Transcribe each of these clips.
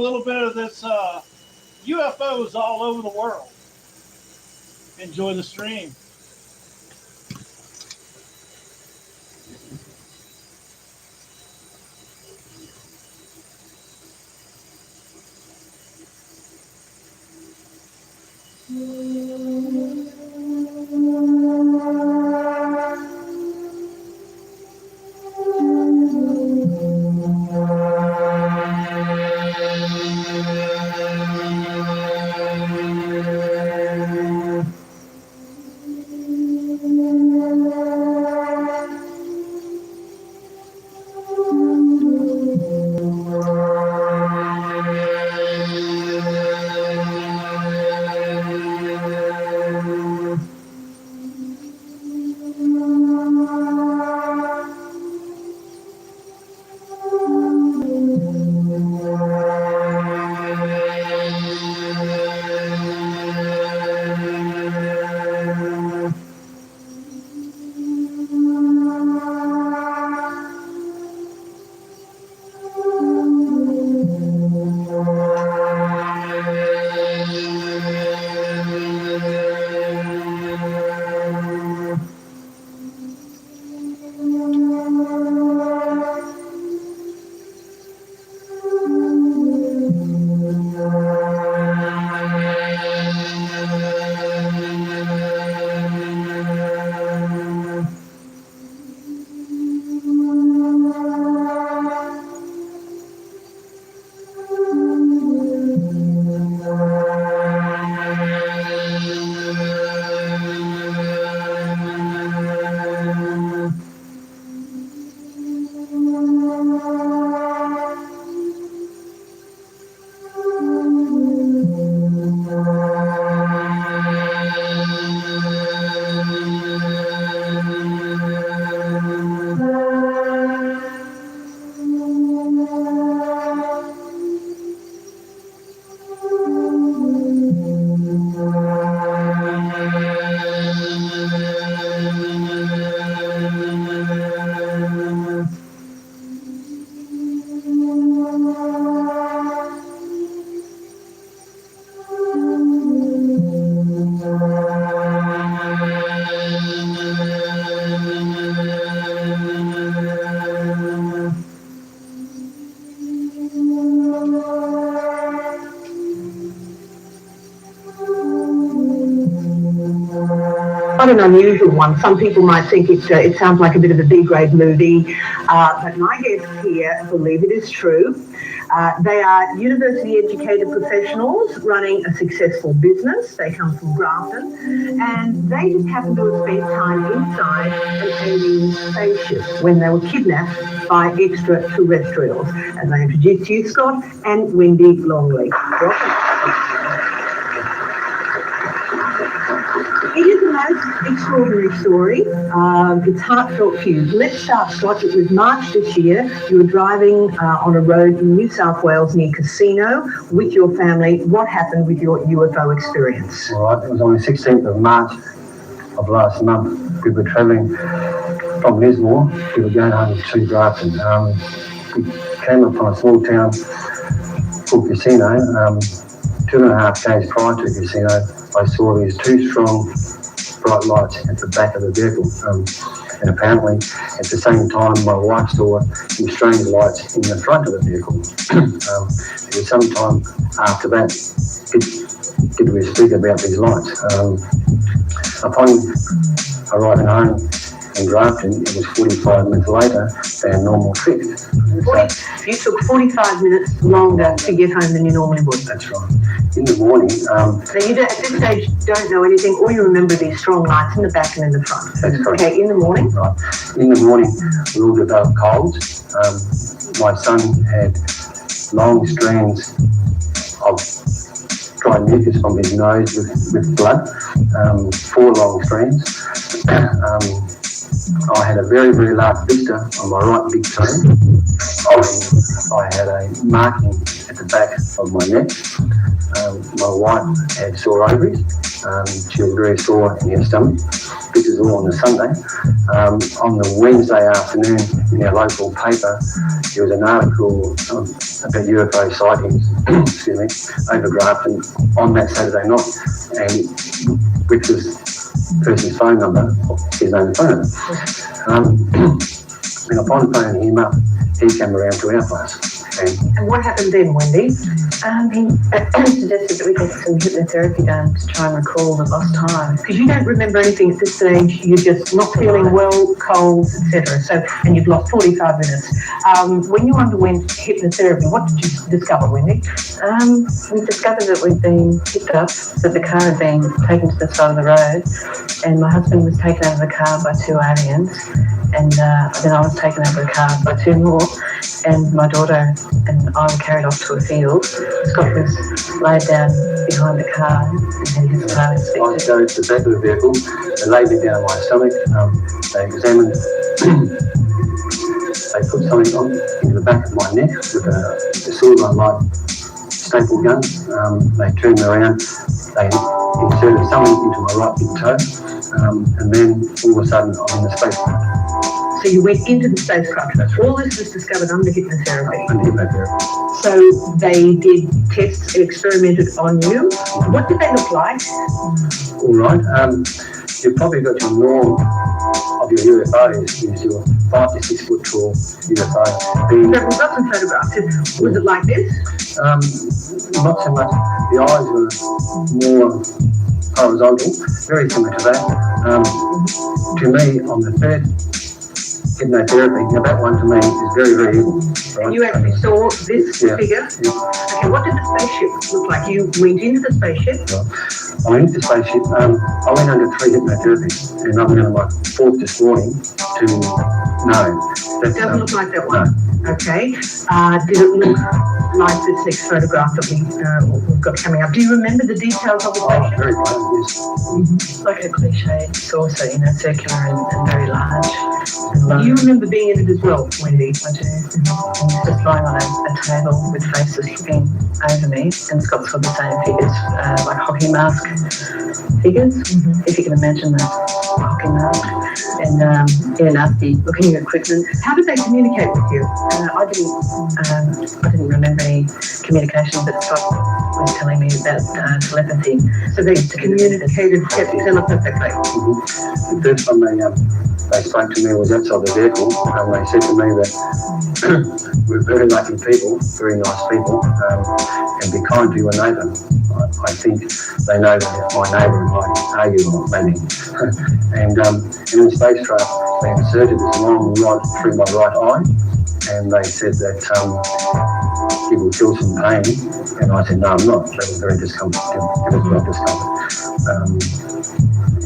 little bit of this UFOs all over the world. Enjoy the stream. Quite an unusual one. Some people might think it sounds like a bit of a B-grade movie, but my guests here believe it is true. They are university-educated professionals running a successful business. They come from Grafton, and they just happened to have spent time inside an alien spaceship when they were kidnapped by extraterrestrials. As I introduce you, Scott and Wendy Longley. It is a most extraordinary story. It's heartfelt to you. Let's start, Scott. It was March this year. You were driving on a road in New South Wales near Casino with your family. What happened with your UFO experience? All right, it was on the 16th of March of last month. We were travelling from Lismore. We were going home to Grafton. We came up from a small town called Casino. 2.5 days prior to Casino, I saw these two strong bright lights at the back of the vehicle, and apparently at the same time my wife saw some strange lights in the front of the vehicle. It was some time after that did we speak about these lights. Upon arriving home in Grafton, it was 45 minutes later than normal trip. You took 45 minutes longer to get home than you normally would. That's right. In the morning... So you at this stage don't know anything, all you remember these strong lights in the back and in the front. That's correct. Okay, in the morning? Right. In the morning, we all developed colds. My son had long strands of dry mucus from his nose with blood, 4 long strands. I had a very, very large blister on my right big toe. I had a marking at the back of my neck. My wife had sore ovaries. She was very sore in her stomach. This is all on the Sunday. On the Wednesday afternoon, in our local paper, there was an article about UFO sightings, excuse me, over Grafton on that Saturday night, and which was the person's phone number, his own phone number. And upon phoning him up, he came around to our place. And what happened then, Wendy? He suggested that we get some hypnotherapy done to try and recall the lost time. Because you don't remember anything at this stage, you're just not feeling well, cold, etc. So, and you've lost 45 minutes. When you underwent hypnotherapy, what did you discover, Wendy? We discovered that we'd been picked up, that the car had been taken to the side of the road, and my husband was taken out of the car by 2 aliens, and then I was taken out of the car by 2 more, and my daughter and I were carried off to a field. Scott was laid down behind the car, and then his car I inspected. go to the back of the vehicle, they laid me down on my stomach, they examined, they put something on into the back of my neck with a silver light staple gun. They turned me around, they inserted something into my right big toe, and then all of a sudden I'm in the spacecraft. So you went into the spacecraft. All this was discovered under hypnotherapy. Under hypnotherapy. So they did tests, experimented on you. What did they look like? All right. You've probably got your norm of your UFOs is your 5 to 6 foot tall UFO. So we've got some photographs. Was it like this? Not so much. The eyes were more horizontal, very similar to that. To me, on the third hypnotherapy, now that one to me is very, very evil. Right? You actually saw this figure? Yeah. Okay, what did the spaceship look like? You went into the spaceship? I went into the spaceship. I went under 3 hypnotherapies, and I'm under my 4th this morning to know. It doesn't look like that one. No. Okay. Did it look like this next photograph that we've got coming up? Do you remember the details of the spaceship? Very plain, yes. Mm-hmm. Like a cliched saucer, circular and very large. Do you remember being in it as well, Wendy? I do. Mm-hmm. Just lying on a table with faces looking over me, and it's got sort of the same figures, like hockey mask figures, if you can imagine that hockey mask, and nasty looking equipment. How did they communicate with you? I didn't remember any communication, but Scott was telling me about telepathy. So they communicated telepathically. The first time they spoke to me was outside the vehicle, and they said to me that we're very lucky people, very nice people, and be kind to your neighbour. I think they know that my neighbour and I argue a lot, maybe. And in the spacecraft, they inserted this long rod through my right eye, and they said that he will feel some pain, and I said, no, I'm not. They were very discomforted. It was not discomfort.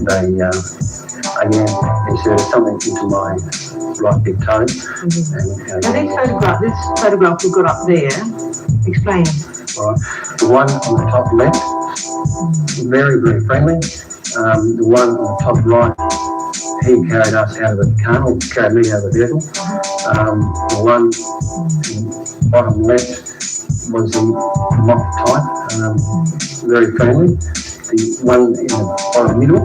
They again inserted something into my right big toe. And now this photograph we've got up there, explain. Right. The one on the top left, very, very friendly. The one on the top right, he carried us out of the car, or carried me out of the vehicle. The one in the bottom left was the mock type, very friendly. The one in the bottom middle,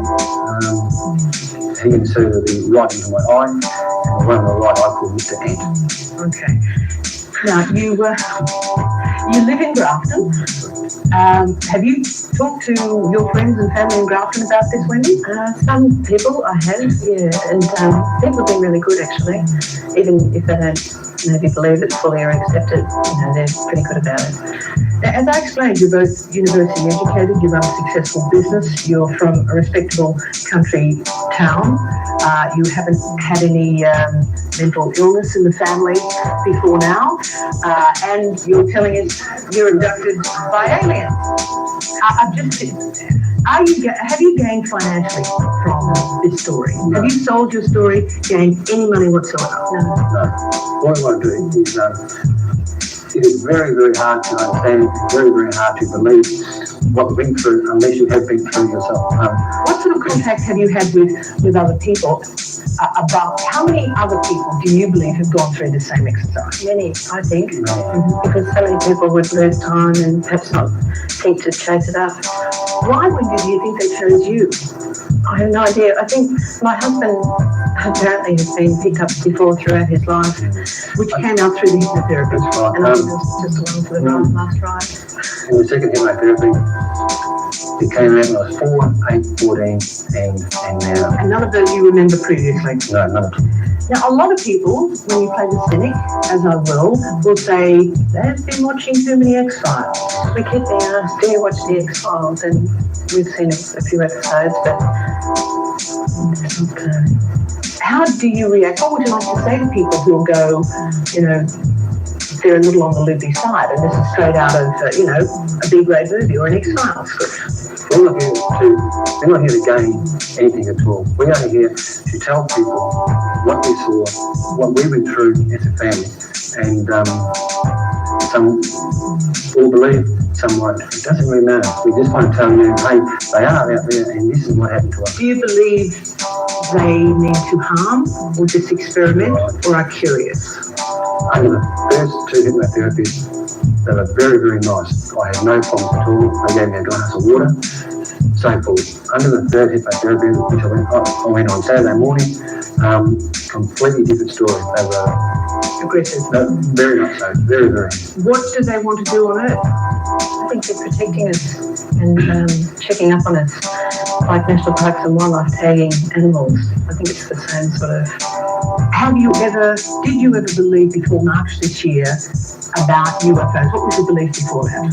he inserted the right into my eye, and the one on the right I called Mr. Ant. Okay. Now, you live in Grafton. Have you talked to your friends and family in Grafton about this, Wendy? Some people I have, yeah, and people have been really good actually. Even if they don't maybe believe it fully or accept it, they're pretty good about it. Now, as I explained, you're both university educated, you run a successful business, you're from a respectable country town, you haven't had any mental illness in the family before now, and you're telling us you're abducted by aliens. Have you gained financially from this story? No. Have you sold your story, gained any money whatsoever? No. What I want to do is, it is very, very hard to understand, very, very hard to believe what we've been through unless you have been through yourself. What sort of contact have you had with other people? About how many other people do you believe have gone through the same exercise? Many, I think, because so many people would lose time and perhaps not think to chase it up. Why, Wendy, do you think they chose you? I have no idea. I think my husband apparently has been picked up before throughout his life. Which came out through the hypnotherapy. That's right. And I think it was just along for the last ride. In the second hypnotherapy, it came out when I was 4, 8, 14, and now. And none of those you remember previously? No, none of them. Now, a lot of people, when you play the cynic, as I will say, they've been watching too many X-Files. We keep being asked, do you watch the X-Files? And we've seen a few episodes, but it's not, How do you react? What would you like to say to people who'll go, they're a little on the loopy side, and this is straight out of, a B-grade movie or an X-Files script? We're not here to gain anything at all. We're only here to tell people what we saw, what we went through as a family, and some will believe, some won't. It doesn't really matter. We just want to tell you, hey, they are out there, and this is what happened to us. Do you believe they mean to harm, or just experiment, or are curious? Under the first 2 hypnotherapies, they were very, very nice. I had no problems at all. They gave me a glass of water, so forth. Under the third hypnotherapy, which I went on Saturday morning, completely different story. They were Aggressive. very much so, very, very. What do they want to do on Earth? I think they're protecting us and checking up on us, like National Parks and Wildlife tagging animals. I think it's the same sort of. Did you ever believe before March this year about UFOs? What was your belief before that?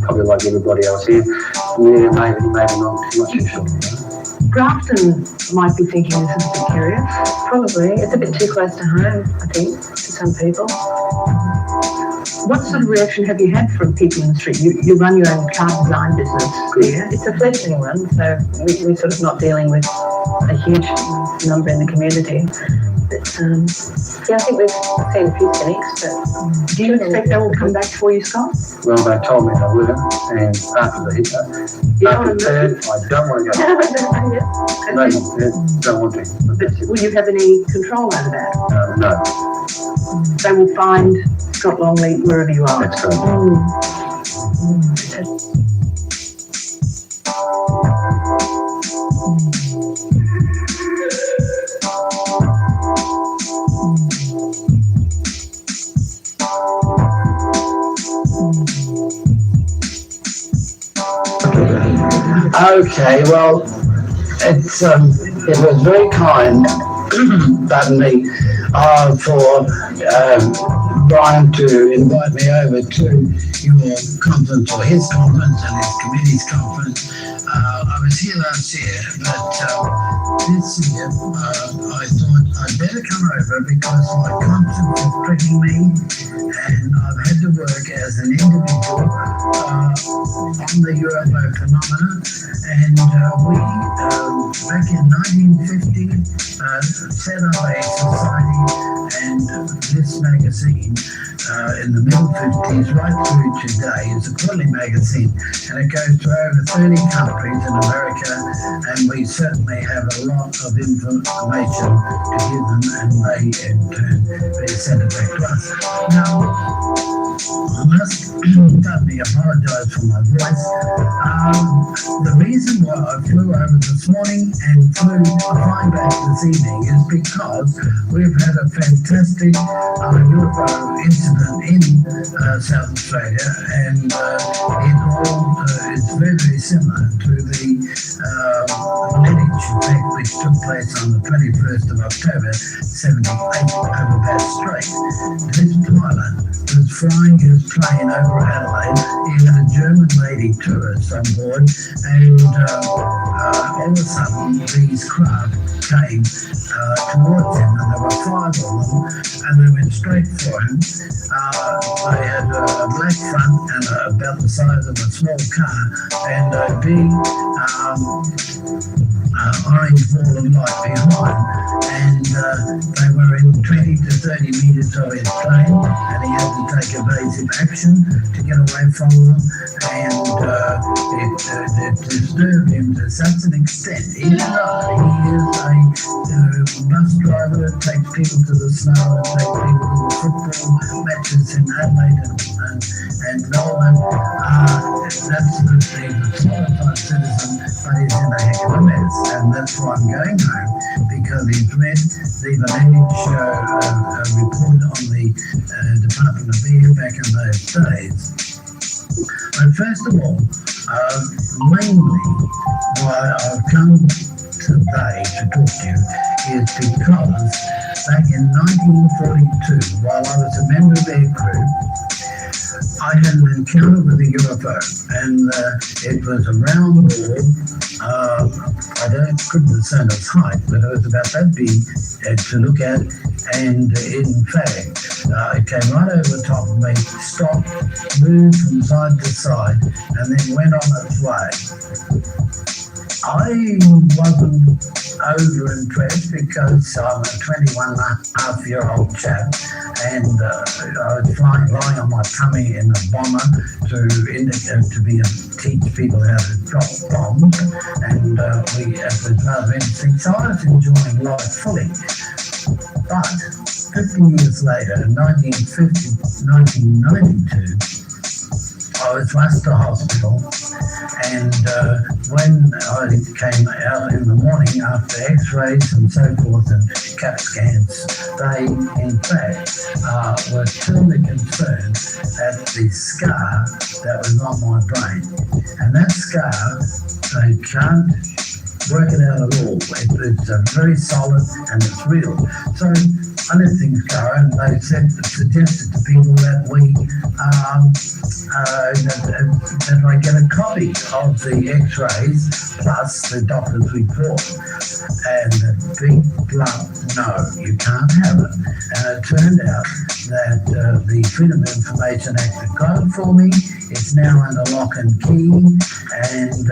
Probably like everybody else here. Yeah, maybe not. I'm not too sure. Grafton might be thinking this is a bit curious. Probably. It's a bit too close to home, I think, to some people. What sort of reaction have you had from people in the street? You run your own car design business there. It's a fledgling one, so we're sort of not dealing with a huge number in the community. But, I think we've seen a few cynics, but... Do you expect they will come back for you, Scott? Well, they told me they would, and after the hit, after the third, I don't want to go. No, don't want to. But will you have any control over that? No. They will find Scott Longley wherever you are. That's right. Okay, well, it was very kind, pardon me, for Brian to invite me over to your conference, or his conference and his committee's conference. I was here last year, but this year I thought I'd better come over because my conscience is pricking me, and I've had to work as an individual on the UFO phenomena, and we, back in 1950, set up a society and this magazine in the middle 50s right through today. It's a quarterly magazine, and it goes to over 30 countries in America, and we certainly have a lot of information to give them, and they in turn they send it back to us. Now, I must suddenly apologise for my voice. The reason why I flew over this morning and flying back this evening is because we've had a fantastic UFO incident in South Australia, and it all is very, very similar to the Greenwich effect which took place on the 21st of October 78 over Bass Strait. This pilot was flying his plane over Adelaide. He had a German lady tourist on board, and all of a sudden these craft came towards him, and there were 5 of them, and they went straight for him. They had a black front and about the size of a small car, and a big orange ball of light behind, and they were in 20 to 30 metres of his plane, and he had to take evasive action to get away from them, and it disturbed him to such an extent, even though he is a bus driver that takes people to the snow and takes people to the football matches in Adelaide and Melbourne. absolutely the qualified citizen, but he's in a heck of a mess. And that's why I'm going home, because he's read the Valenic report on the Department of Air back in those days. But first of all, mainly why I've come today to talk to you is because back in 1942, while I was a member of air crew, I had an encounter with a UFO, and it was a round ball. I couldn't discern its height, but it was about that big to look at, and in fact, it came right over the top of me, stopped, moved from side to side, and then went on its way. I wasn't over impressed because I'm a 21-and-a-half-year-old chap, and I was lying on my tummy in a bomber to teach people how to drop bombs, and it was rather interesting. So I was enjoying life fully. But 50 years later, in 1992, I was rushed to hospital, and when I came out in the morning after x-rays and so forth and CAT scans, they in fact were truly concerned at the scar that was on my brain. And that scar, they can't work it out at all. It's very solid and it's real. So I let things go, and they suggested to people that that I get a copy of the x-rays plus the doctor's report. And the big blunt, no, you can't have it. And it turned out that the Freedom of Information Act had got it for me. It's now under lock and key, and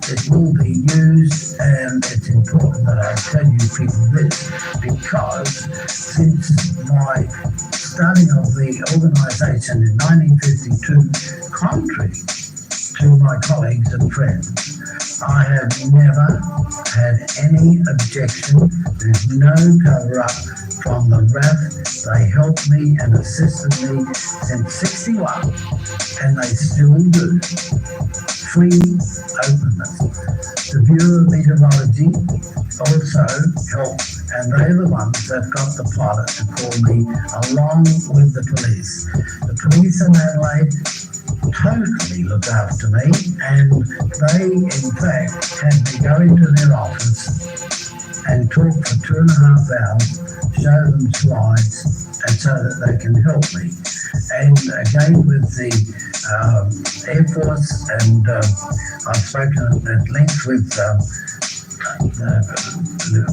it will be used, and it's important that I tell you people this, because since my starting of the organisation in 1952, contrary to my colleagues and friends, I have never had any objection. There's no cover-up from the RAF. They helped me and assisted me since 61, and they still do. Free openness. The Bureau of Meteorology also helped, and they're the ones that got the pilot to call me along with the police. The police in Adelaide totally looked after me, and they in fact had me go into their office and talk for 2.5 hours, show them slides, and so that they can help me. And again with the Air Force, and I've spoken at length with the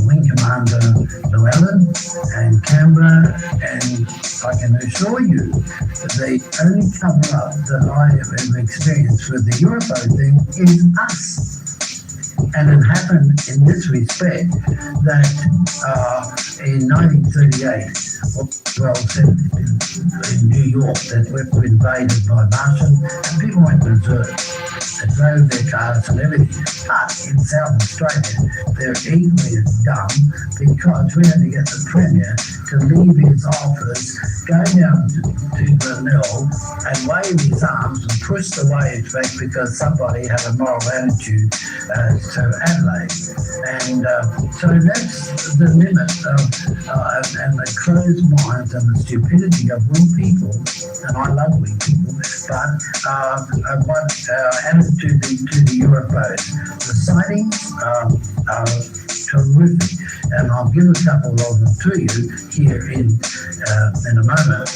Wing Commander Llewellyn and Canberra, and I can assure you that the only cover-up that I have ever experienced with the UFO thing is us. And it happened in this respect that in 1938, well said in New York, that we were invaded by Martians, and people went berserk. They drove their cars and everything. But in South Australia, they're equally as dumb, because we had to get the Premier to leave his office, go down to Glenelg and wave his arms and push the waves back because somebody had a moral attitude to Adelaide. And so that's the limit of, and the closed minds and the stupidity of we people, and I love we people, but what attitude to the UFOs. The sightings are terrific, and I'll give a couple of them to you here in a moment.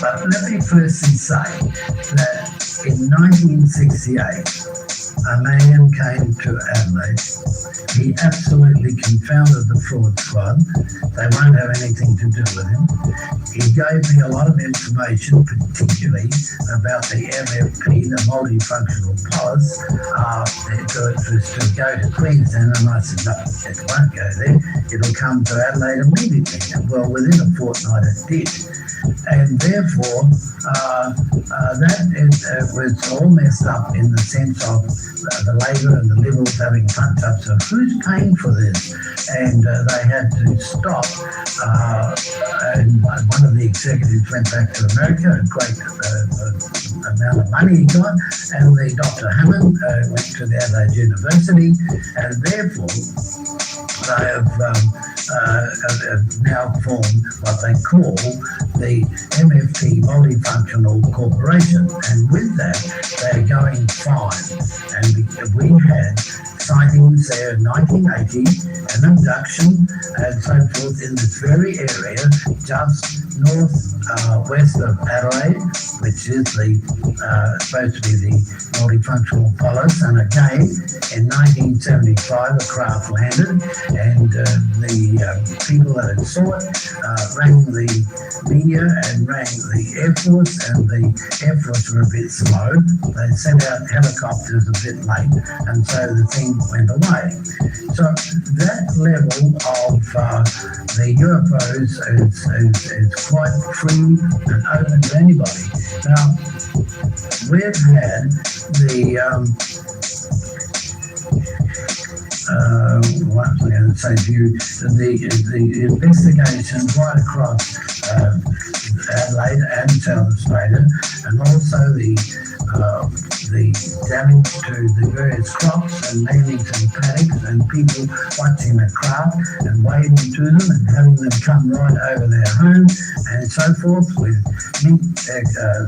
But let me firstly say that in 1968, a man came to Adelaide. He absolutely confounded the fraud squad. They won't have anything to do with him. He gave me a lot of information, particularly about the MFP, the multifunctional pulse. It was to go to Queensland, and I said, no, it won't go there. It'll come to Adelaide immediately. Well, within a fortnight it did. And therefore, that was all messed up in the sense of the Labor and the Liberals having punch-ups of who's paying for this, and they had to stop. And one of the executives went back to America, a great amount of money he got, and the Dr. Hammond went to the Adelaide University, and therefore they have now formed what they call the MFT Multifunctional Corporation, and with that they are going fine. And we had sightings there in 1980, an abduction and so forth in this very area, just west of Adelaide, which is the supposed to be the multifunctional polis. And again, in 1975, a craft landed, and the people that had saw it rang the media and rang the Air Force, and the Air Force were a bit slow. They sent out helicopters a bit late, and so the thing went away. So that level of the UFOs is quite free and open to anybody. Now, we've had the what was I going to say to you? The investigations right across Adelaide and South Australia, and also the damage to the various crops and landings and paddocks, and people watching the craft and waving to them and having them come right over their home and so forth, with mink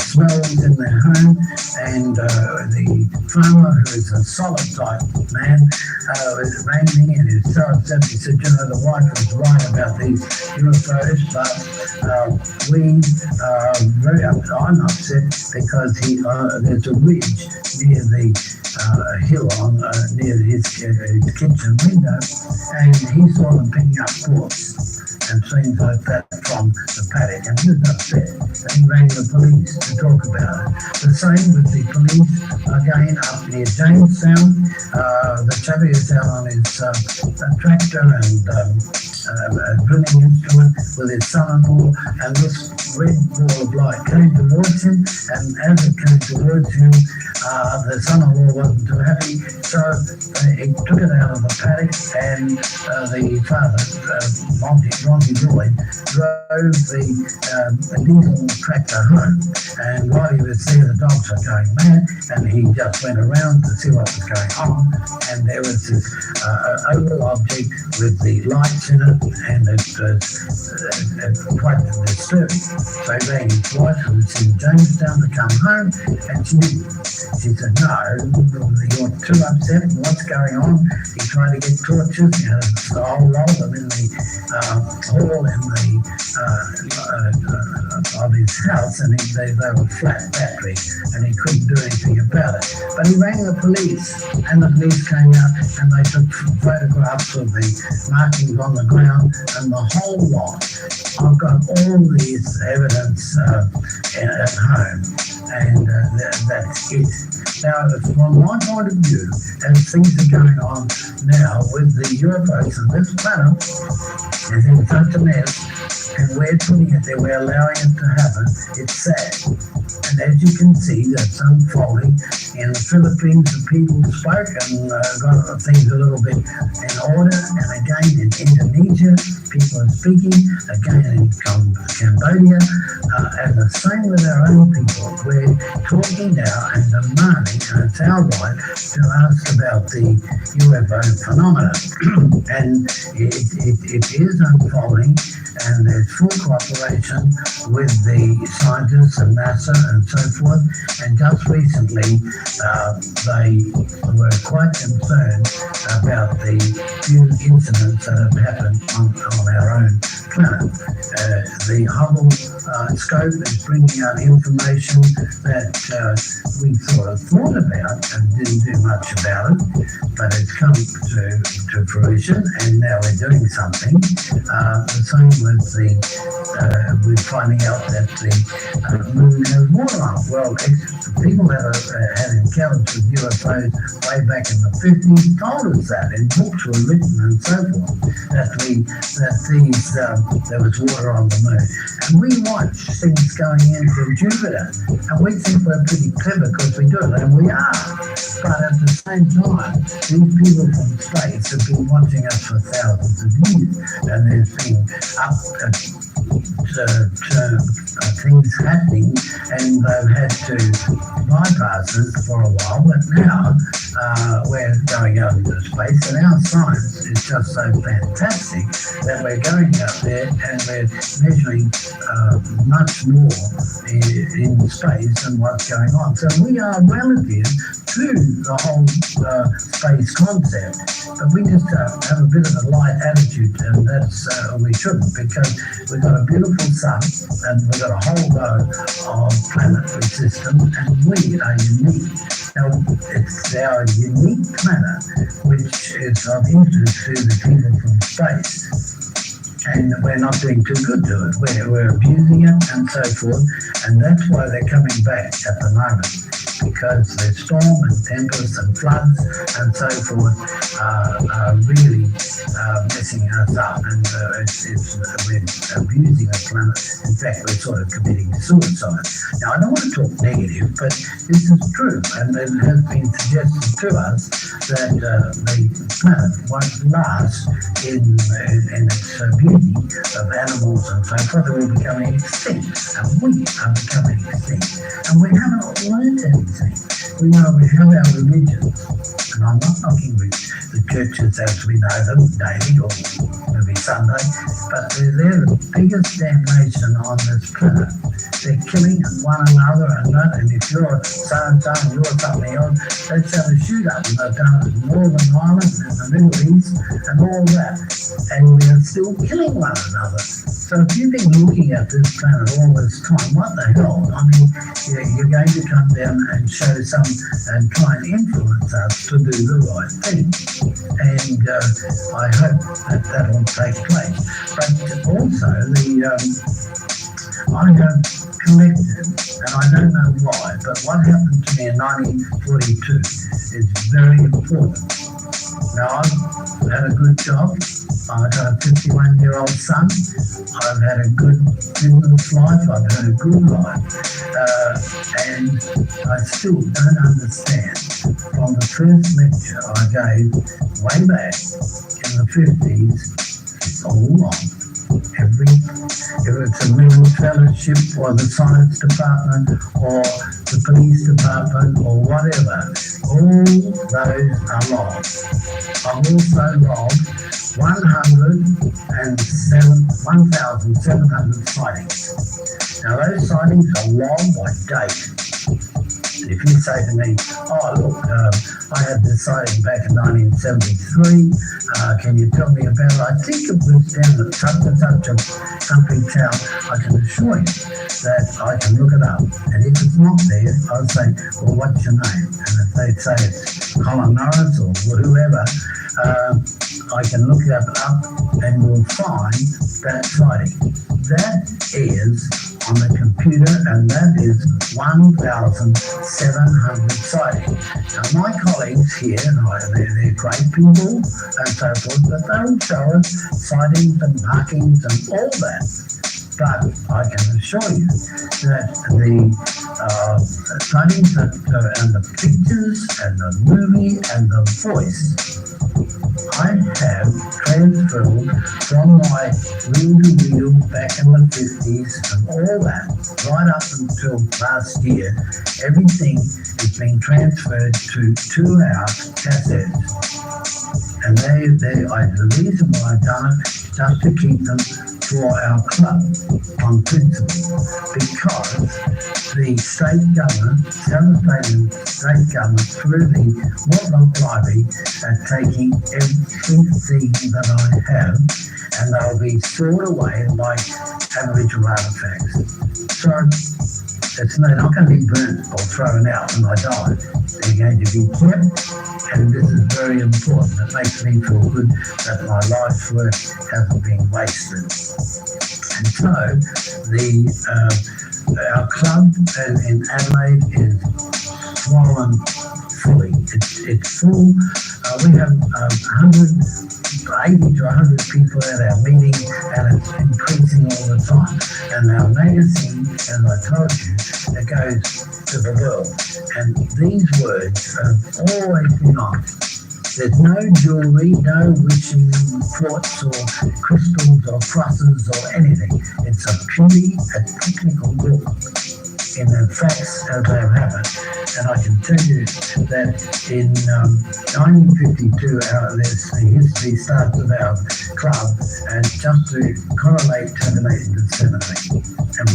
smells in their home. And the farmer, who is a solid type man, rang me and he said, you know, the wife was right about these UFOs, but I'm upset because there's a ridge near the hill on near his kitchen window, and he saw them picking up quartz and things like that from the paddock, and he was upset, and he rang the police to talk about it. The same with the police, again, up near Jamestown. The chappie is out on his tractor and drilling instrument with his son-in-law, and this red ball of light came towards him, and as it came towards him, the son-in-law wasn't too happy, so he took it out of the paddock, and the father, Monty Lloyd, drove the diesel tractor home, and while he was there, the dogs were going mad, and he just went around to see what was going on, and there was this oval object with the lights in it, and it was quite disturbing. So he rang his wife, who was in Jamestown, to come home, and she said, no, you're too upset, what's going on? He tried to get torches, you know, the whole lot of them in the hall in the of his house, and they were flat battery, and he couldn't do anything about it. But he rang the police, and the police came out, and they took photographs of the markings on the ground and the whole lot. I've got all this evidence at home, and that's it. Now, from my point of view, as things are going on now with the UFOs, and this planet is in such a mess, and we're putting it there, we're allowing it to happen, it's sad. And as you can see, that's unfolding. In the Philippines, the people spoke and got things a little bit in order. And again, in Indonesia, people are speaking. Again, in Cambodia, and the same with our own people. We're talking now and demanding, and it's our right to ask about the UFO phenomena. And it is unfolding, and there's full cooperation with the scientists and NASA and so forth. And just recently, they were quite concerned about the few incidents that have happened on our own planet. The Hubble scope is bringing out information that we sort of thought about and didn't do much about it, but it's come to fruition, and now we're doing something. The same with we're finding out that the moon has water on it. Well, people that had encounters with UFOs way back in the 50s told us that, and books were written and so forth, that there was water on the moon. And we watch things going into Jupiter, and we think we're pretty clever because we do it, and we are. But at the same time, these people from space have been watching us for thousands of years, and there's been things happening, and they've had to bypass us for a while, but now we're going out into space, and our science is just so fantastic that we're going out there and we're measuring much more in space than what's going on. So we are relative to the whole space concept, but we just have a bit of a light attitude, and that's we shouldn't, because we've got a beautiful sun and we've got a whole row of planetary systems, and we are unique. Now, it's our unique planet which is of interest to the people from space. And we're not doing too good to it. We're abusing it and so forth, and that's why they're coming back at the moment, because the storm and tempests and floods and so forth are really messing us up, and we're abusing the planet. In fact, we're sort of committing suicide. Now, I don't want to talk negative, but this is true, and it has been suggested to us that the planet won't last in its beauty of animals and so forth. They're becoming extinct, and we are becoming extinct, and we haven't learned anything. We know we have our religions, and I'm not knocking the churches as we know them daily or maybe Sunday, but they're the biggest damnation on this planet. They're killing one another, and if you're so-and-so and you're something else, let's have a shoot-up. And they've done it in Northern Ireland, in the Middle East, and all that, and we are still killing one another. So if you've been looking at this planet all this time, what the hell? I mean, you're going to come down and show some and try and influence us to do the right thing. And I hope that will take place. But also, I have collected, and I don't know why, but what happened to me in 1942 is very important. Now, I've had a good job. I've got a 51-year-old son. I've had a good business life. I've had a good life. And I still don't understand. From the first lecture I gave way back in the 50s, it's all wrong. If it's a mental fellowship or the science department or the police department or whatever, all those are wrong. I've also logged 1,700 sightings. Now those sightings are logged by date. If you say to me, oh look, I had this sighting back in 1973, can you tell me about it? I think it was down at such and such a country town. I can assure you that I can look it up. And if it's not there, I'll say, well, what's your name? And if they say it's Colin Norris or whoever, I can look it up and we'll find that sighting. That is on the computer, and that is 1,700 sightings. Now, my colleagues here, they're great people and so forth, but they'll show us sightings and markings and all that. But I can assure you that the sightings and the pictures and the movie and the voice I have transferred from my reel-to-reel back in the 50s and all that, right up until last year. Everything is being transferred to 2-hour cassettes. And the reason why I've done it is just to keep them for our club on principle, because the state government, South Australian state government, through the Wildlife Library, are taking everything that I have, and they'll be stored away like Aboriginal artefacts. So they're not going to be burnt or thrown out when I die. They're going to be kept, and this is very important. It makes me feel good that my life's work hasn't been wasted. And so our club in Adelaide is swollen fully. It's full. We have 80 to 100 people at our meeting, and it's increasing all the time. And our magazine, as I told you, it goes to the world. And these words have always been on. There's no jewellery, no wishing quartz or crystals or crosses or anything. It's a purely a technical book in the facts as they happen. And I can tell you that in 1952, the history starts of our club, and just to correlate, tabulate into 70. And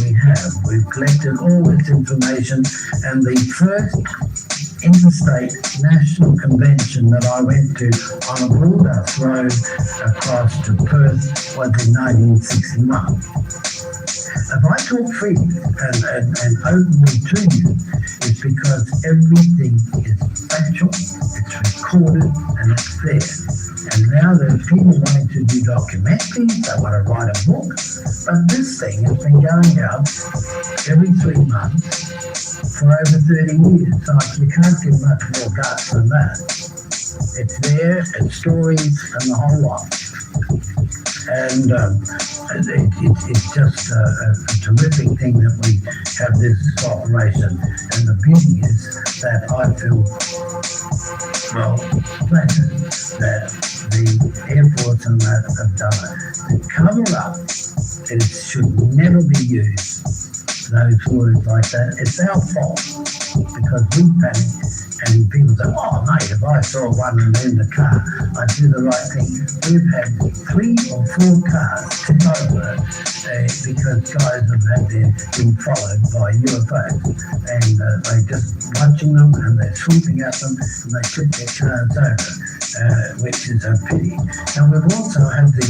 we've collected all this information, and the first interstate national convention that I went to on a broadcast road across to Perth was in 1961. If I talk freely and openly to you, it's because everything is factual, it's recorded, and it's there. And now there's people wanting to do documentaries, they want to write a book, but this thing has been going out every 3 months for over 30 years. So you can't get much more guts than that. It's there, it's stories, and the whole lot. And it's just a terrific thing that we have this cooperation. And the beauty is that I feel, well, flattered that the Air Force and that have done it. The cover-up, it should never be used, those words like that. It's our fault because we panic. And people say, oh mate, if I saw one in the car, I'd do the right thing. We've had 3 or 4 cars tip over because guys have been followed by UFOs, and they're just watching them and they're swooping at them and they tip their cars over, which is a pity. Now we've also had the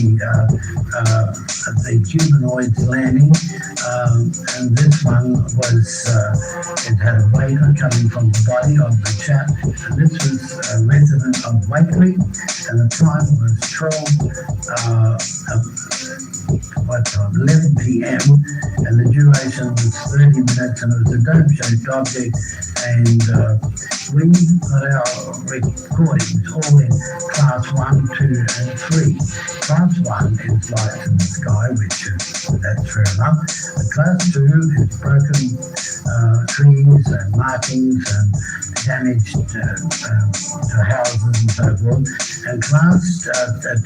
humanoids landing, and this one was, it had a vapor coming from the body of the chap, and this was a resident of Wakely, and the time was 11 p.m. and the duration was 30 minutes, and it was a dome-shaped object, and we got our recordings all in class 1, 2 and 3. Class 1 is lights in the sky, which is, that's fair enough. Class 2 is broken trees and markings and damage to houses and so forth. And class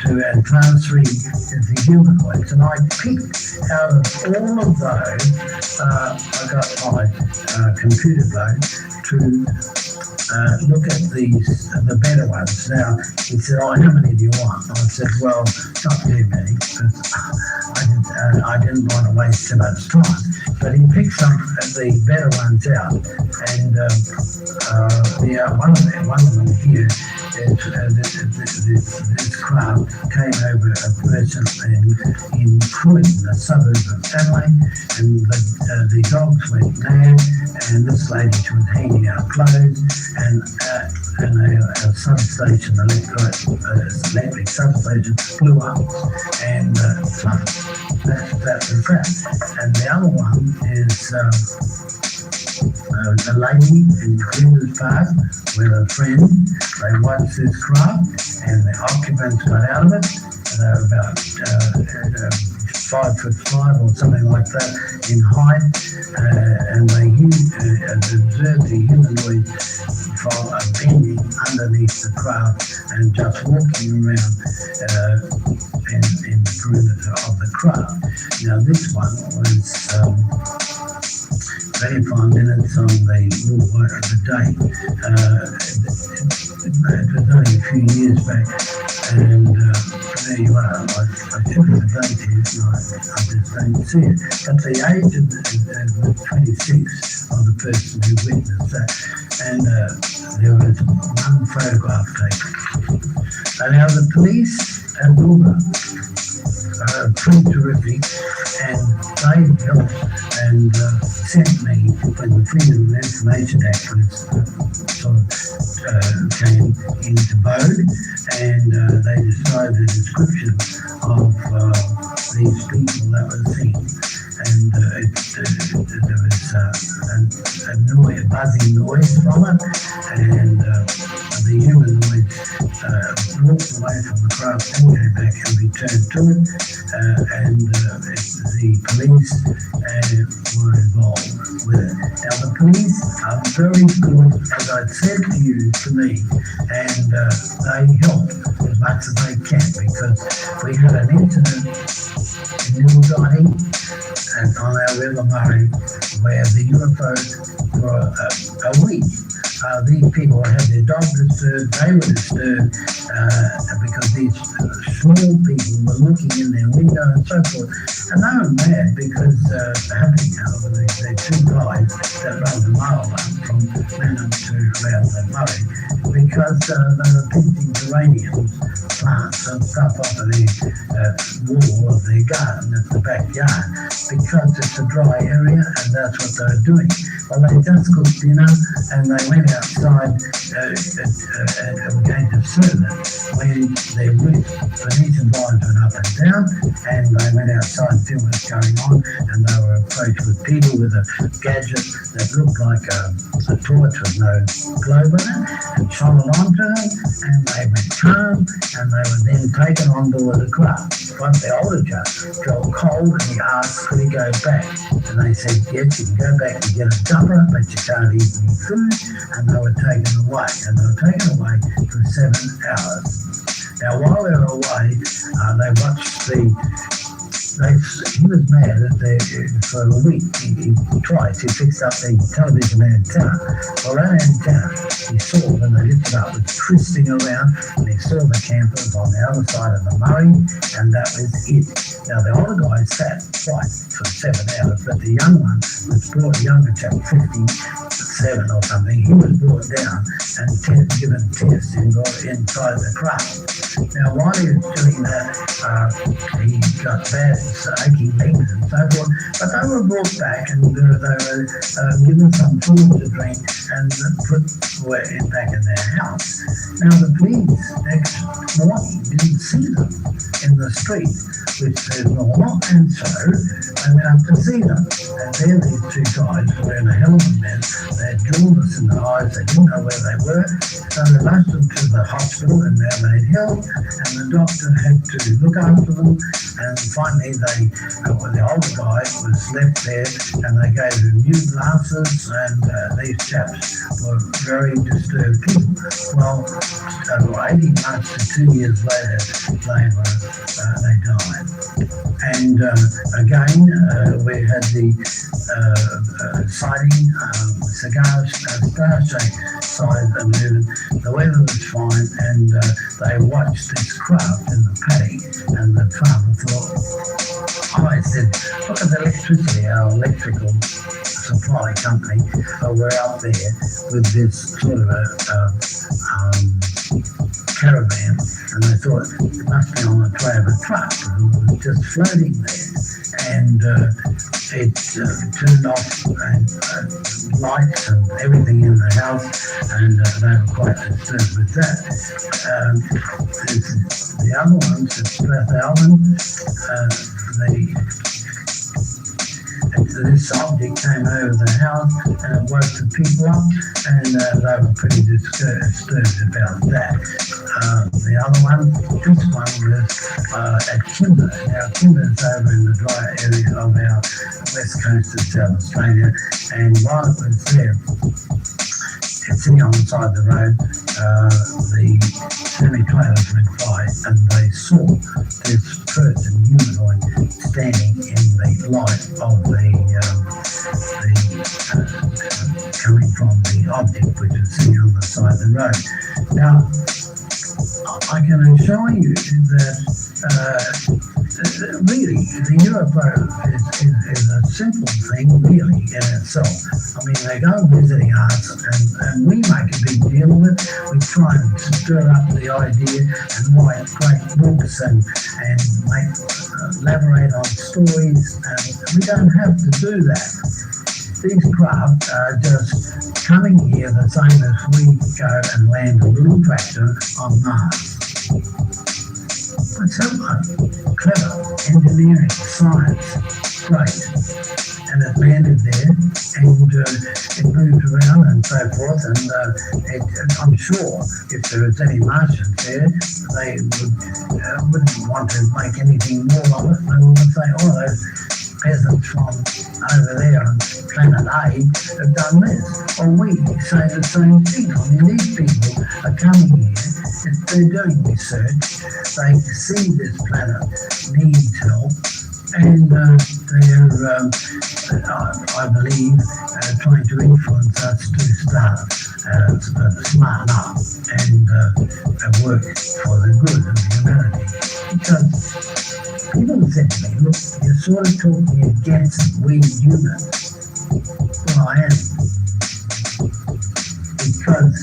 2 and class 3 is the humanoids. And I picked out of all of those, I got my computer bloke to look at the better ones. Now, he said, oh, how many do you want? I said, well, not too many, because I didn't want to waste too much time. But he picked some of the better ones out, and one of them here is this craft came over a person in Croydon, a suburb of Adelaide, and the dogs went mad, and this lady, she was hanging out clothes, and a substation, electric substation blew up, and that's a fact. And the other one is the lady in Flinders Park with a friend. They watched this craft, and the occupants got out of it. They were about 5'5" or something like that in height, and they observed the humanoid from bending underneath the craft and just walking around in the perimeter of the craft. Now this one was 35 minutes on the war of the day. It was only a few years back, and there you are. I took the date here, and I just don't see it. But the age of was 26 of the person who witnessed that, and there was one photograph taken. And now the police at Wilbur are pretty terrific, and they helped and sent me when the Freedom of Information Act was came into vogue, and they described the description of these people that were seen, and there was a buzzing noise from it, and the humanoid walked away from the craft and came back and returned to it, and the police were involved with it. Now the police are very good, as I said to me, and they help as much as they can, because we had an incident in Newbody and on our River Murray where the UFOs for a week. These people had their dogs disturbed, they were disturbed because these small people were looking in their window and so forth. And they were mad because the two guys that run the mail run from Lennon to around the Murray, because they were pinching uranium plants and stuff off of the wall of their garden at the backyard, because it's a dry area and that's what they were doing. Well, they just cooked dinner and they went outside and were going to serve it when their Venetian blinds went up and down, and they went outside and see what was going on, and they were approached with people with a gadget that looked like a torch with no globe in it, and shone it onto them, and they went calm, and they were then taken on board the craft. But the older just felt cold, and he asked, could he go back? And they said, yes, you can go back and get a jumper, but you can't eat any food. And they were taken away, and they were taken away for 7 hours. Now, while they were away, they watched he was mad for a week. He fixed up the television antenna. Well, that antenna, he saw when they lifted up, was twisting around, and he saw the campers on the other side of the Murray, and that was it. Now, the older guy sat quiet for 7 hours, but the young one was brought, younger chap, 57 or something, he was brought down and given tests inside the craft. Now, while he was doing that, he got bad aching legs and so forth, but they were brought back and they were given some food to drink and were back in their house. Now, the police next morning didn't see them in the street, which is normal, and so they went up to see them. And there these two guys were in a hell of a mess. They had jaundice in their eyes, they didn't know where they were, so they rushed them to the hospital and they made help, and the doctor had to look after them, and finally the older guy was left there, and they gave him new glasses, and these chaps were very disturbed people. Well, 18 months to 2 years later, they died. And again, we had the sighting, star-shaped side of the moon. The weather was fine, and they watched this craft in the paddock, and the farmer thought, I said, look at the electricity, our electrical supply company, we're out there with this sort of a caravan, and they thought it must be on the tray of a truck, and it was just floating there, and it turned off lights and everything in the house, and they were quite disturbed with that. The other ones at Strath Alvin, this object came over the house and it woke the people up, and they were pretty disturbed about that. The other one, this one was at Kimber. Now, Kimber's over in the dry area of our west coast of South Australia, and while it was there, sitting on the side of the road, the semi-trailers went by, and they saw this person, humanoid, standing in the light of coming from the object which was sitting on the side of the road. Now, I can assure you that really the UFO is a simple thing really in itself. I mean, they go visiting us and we make a big deal of it. We try and stir up the idea and write great books and elaborate on stories, and we don't have to do that. These craft are just coming here the same as we go and land a little tractor on Mars. But so clever, engineering, science, great. and it landed there, and it moved around and so forth. And I'm sure if there was any Martians there, they wouldn't want to make anything more of it. They would say, "Oh, those peasants from over there on planet A have done this." Or we say the same thing. I mean, these people are coming here, they're doing research, they see this planet needs help, and they're, I believe, trying to influence us to start smarten up and work for the good of humanity. Because people said to me, "Look, you're sort of talking against we humans." Well, I am. Because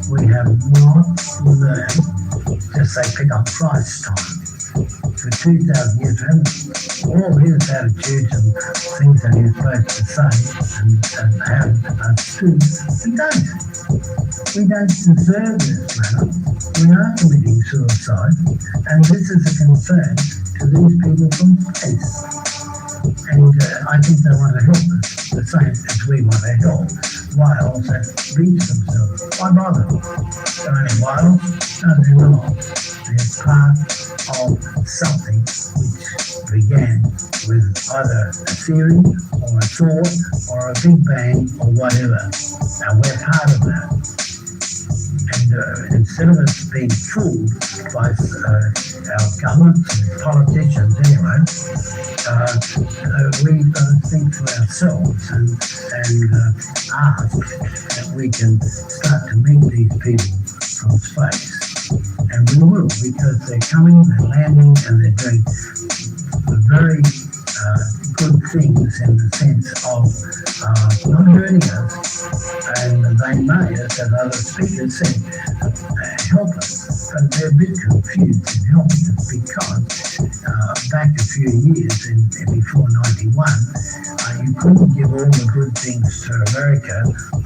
we have not learned, just say pick up Christ's time. For 2,000 years, all his attitudes and things that he's supposed to say and have understood, we don't. We don't deserve this planet. We are committing suicide, and this is a concern to these people from space. And I think they want to help us the same as we want to help whales that bleach themselves. Why bother? They're only whales? No, they're not. They're part of something which began with either a theory or a thought or a big bang or whatever. And we're part of that. And instead of us being fooled by our governments and politicians anyway, we think for ourselves and ask that we can start to meet these people from space. And we will, because they're coming, they're landing, and they're doing very good things in the sense of not hurting us. And they may, as other speakers said, help us. But they're a bit confused in helping us because back a few years before 91, you couldn't give all the good things to America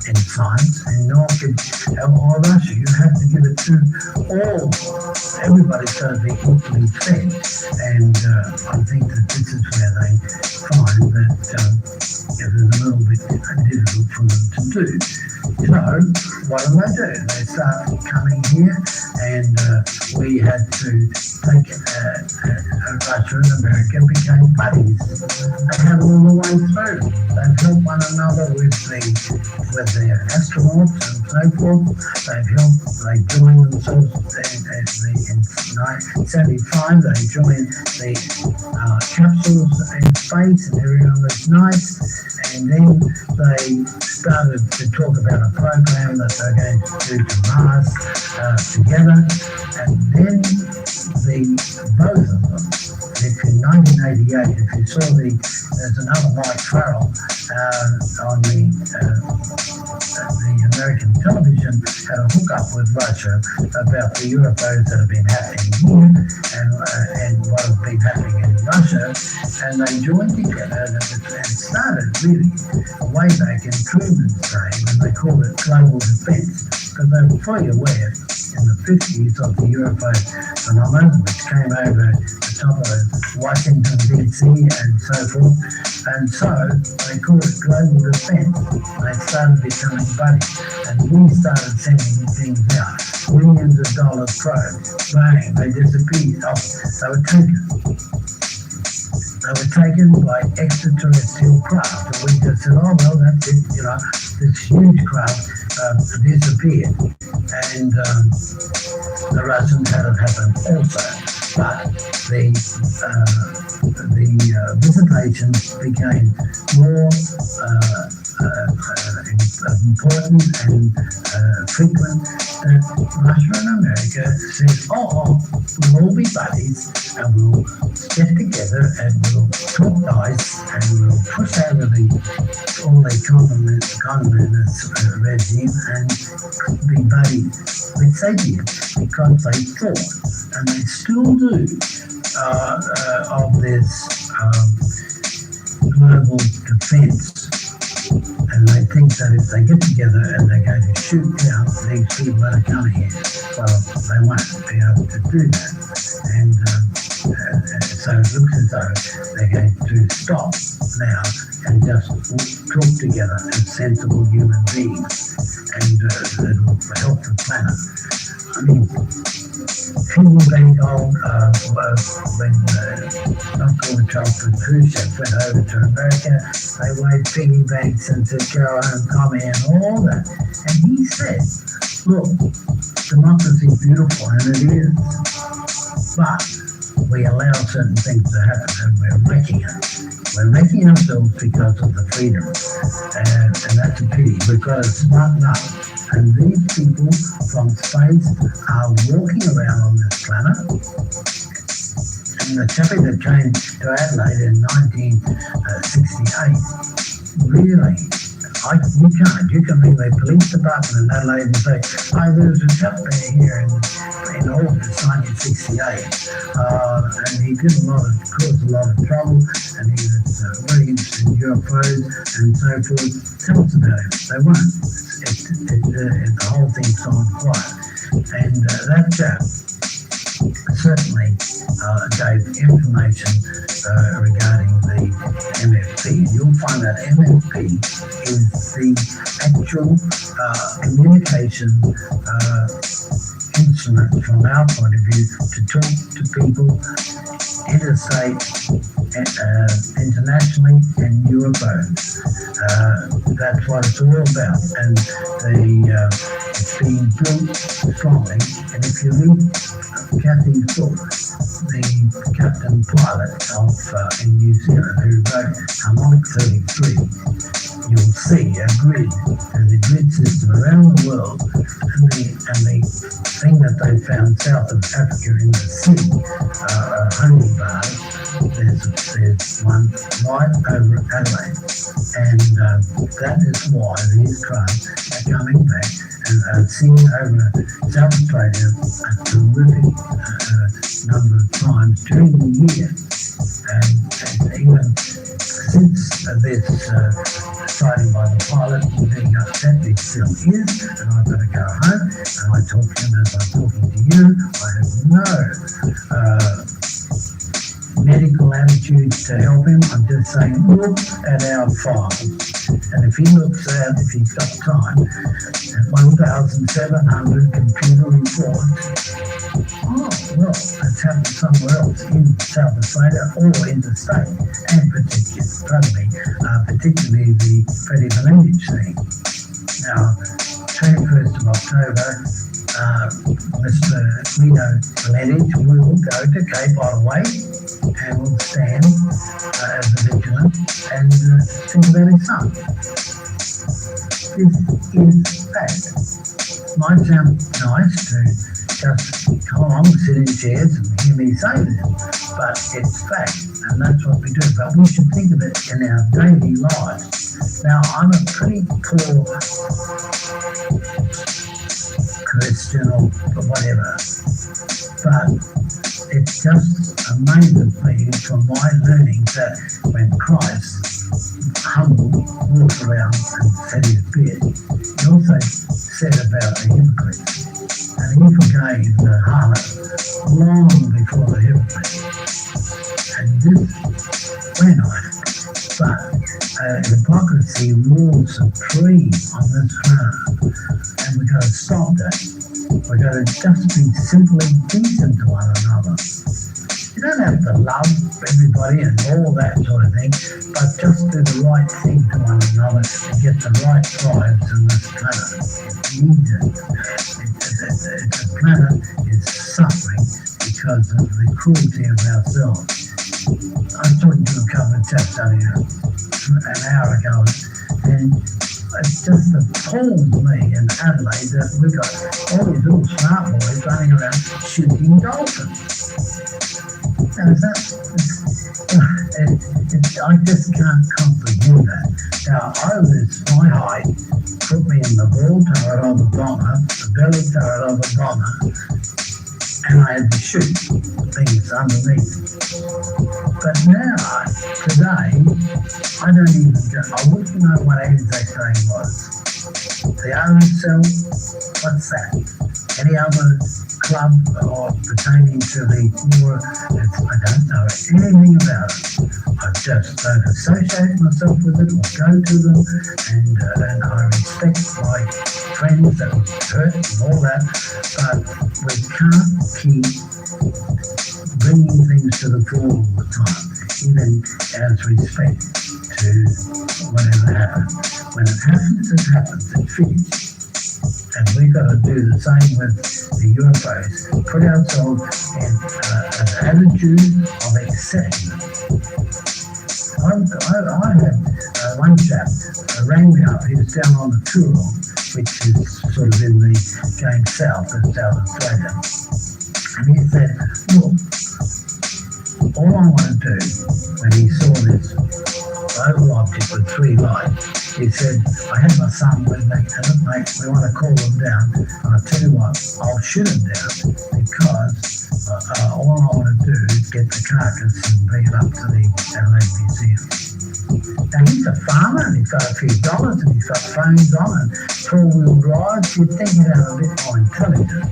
in science, and nor could or Russia. You have to give it to all. Everybody's got to be equally fed. And I think that this is where they find that it was a little bit difficult for them to do. So what do? They start coming here, and we had to take Russia and America became buddies. They have all the way through. They've helped one another with their astronauts and so forth. They joined themselves in 1975. They joined the capsules in space, and everyone was nice. And then they started to talk about a program that they're going to do to Mars together. And then both of them, in 1988, if you saw there's another Mike Farrell on the American television, had a hookup with Russia about the UFOs that have been happening here and what have been happening in Russia, and they joined together and started really way back in Truman's day when they called it global defense, because they were fully aware in the 50s of the UFO phenomenon, which came over the top of Washington, D.C. and so forth. And so they called it global defense. They started becoming buddies. And we started sending things out. Millions of dollars probes. Bang, they disappeared. Oh, they were taken. They were taken by extraterrestrial craft. And we just said, oh, well, that's it. This huge craft disappeared. And the Russians had it happen also. But the visitations became more important and frequent, that Russia and America said, oh, we'll all be buddies and we'll get together and we'll talk nice and we'll push over all the communist regime and be buddies, which they did because they thought, and they still do, of this global defense. And they think that if they get together and they're going to shoot down these people that are coming here, well, they won't be able to do that. And So it looks as though they're going to stop now and just talk together as sensible human beings, and it will help the planet. I mean, piggy bank when not Gorbachev and Khrushchev went over to America, they waved piggy banks and said, go home, come in, all that. And he said, look, democracy is beautiful, and it is, but we allow certain things to happen, and we're wrecking it. We're wrecking ourselves because of the freedom, and that's a pity. We've got to smarten up. And these people from space are walking around on this planet. And the chappie that came to Adelaide in 1968, really, you can ring the police department in Adelaide and say, oh, there was a chap there here in August 1968, and he did caused a lot of trouble, and he was very interested in UFOs and so forth. Tell us about him. They won't. The whole thing's gone quiet. And that chap certainly gave information regarding the MFP. You'll find that MFP is the actual communication instrument from our point of view to talk to people interstate, internationally, and UFOs. That's what it's all about, and it's being built strongly. And if you read Kathy's book, the captain pilot in New Zealand who wrote Harmonic 33, you'll see a grid, and the grid system around the world, and the thing that they found south of Africa in the sea, honey bars. There's one right over Adelaide, and that is why these craft are coming back and are seen over South Australia a terrific number of times during the year, and even since this sighting by the pilot being upset, it still is, and I've got to go home, and I talk to him as I'm talking to you. I have no medical attitudes to help him. I'm just saying, look at our file. And if he looks at, if he's got time, at 1,700 computer reports, oh, well, it's happened somewhere else in South Australia or interstate, and particularly the Freddie Valentich thing. Now, 21st of October, Mr. Guido Valentich will go to Cape Otway and will stand as a vigilant and think about his son. This is fact. Might sound nice to just come along, sit in chairs and hear me say this, but it's fact, and that's what we do. But we should think of it in our daily lives. Now, I'm a pretty poor Christian or whatever, but it's just amazes me from my learning that when Christ humbled, walked around and said his bit, he also said about the hypocrites, and he forgave the harlot long before the hypocrite. And this went on, but hypocrisy rules supreme on this planet, and we've got to stop that. We've got to just be simply decent to one another. You don't have to love everybody and all that sort of thing, but just do the right thing to one another and get the right vibes on this planet. It needs it. The planet is suffering because of the cruelty of ourselves. I was talking to a couple of chaps out here an hour ago, and it just appalls me in Adelaide that we've got all these little smart boys running around shooting dolphins. And I just can't comprehend that. Now, my height put me in the ball turret of a bomber, the belly turret of a bomber, and I had to shoot things underneath. But now, today, I don't even I wouldn't know what exact thing was. The RSL, what's that? any other club or pertaining to the war. I don't know anything about it. I just don't associate myself with it or go to them, and I respect my friends that were hurt and all that, but we can't keep bringing things to the fore all the time, even as respect to whatever happens. When it happens, it happens. It's finished. And we've got to do the same with the UFOs. Put ourselves in an attitude of accepting. I had one chap rang me up. He was down on the Coorong, which is sort of in the going south of South Australia. And he said, look, all I want to do, when he saw this oval object with three lights, he said, I had my son with me, and look, mate, we want to call them down, and I'll tell you what, I'll shoot them down, because all I want to do is get the carcass and bring it up to the Adelaide Museum. Now, he's a farmer, and he's got a few dollars, and he's got phones on, and four-wheel drives. You'd think he'd have a bit more intelligence.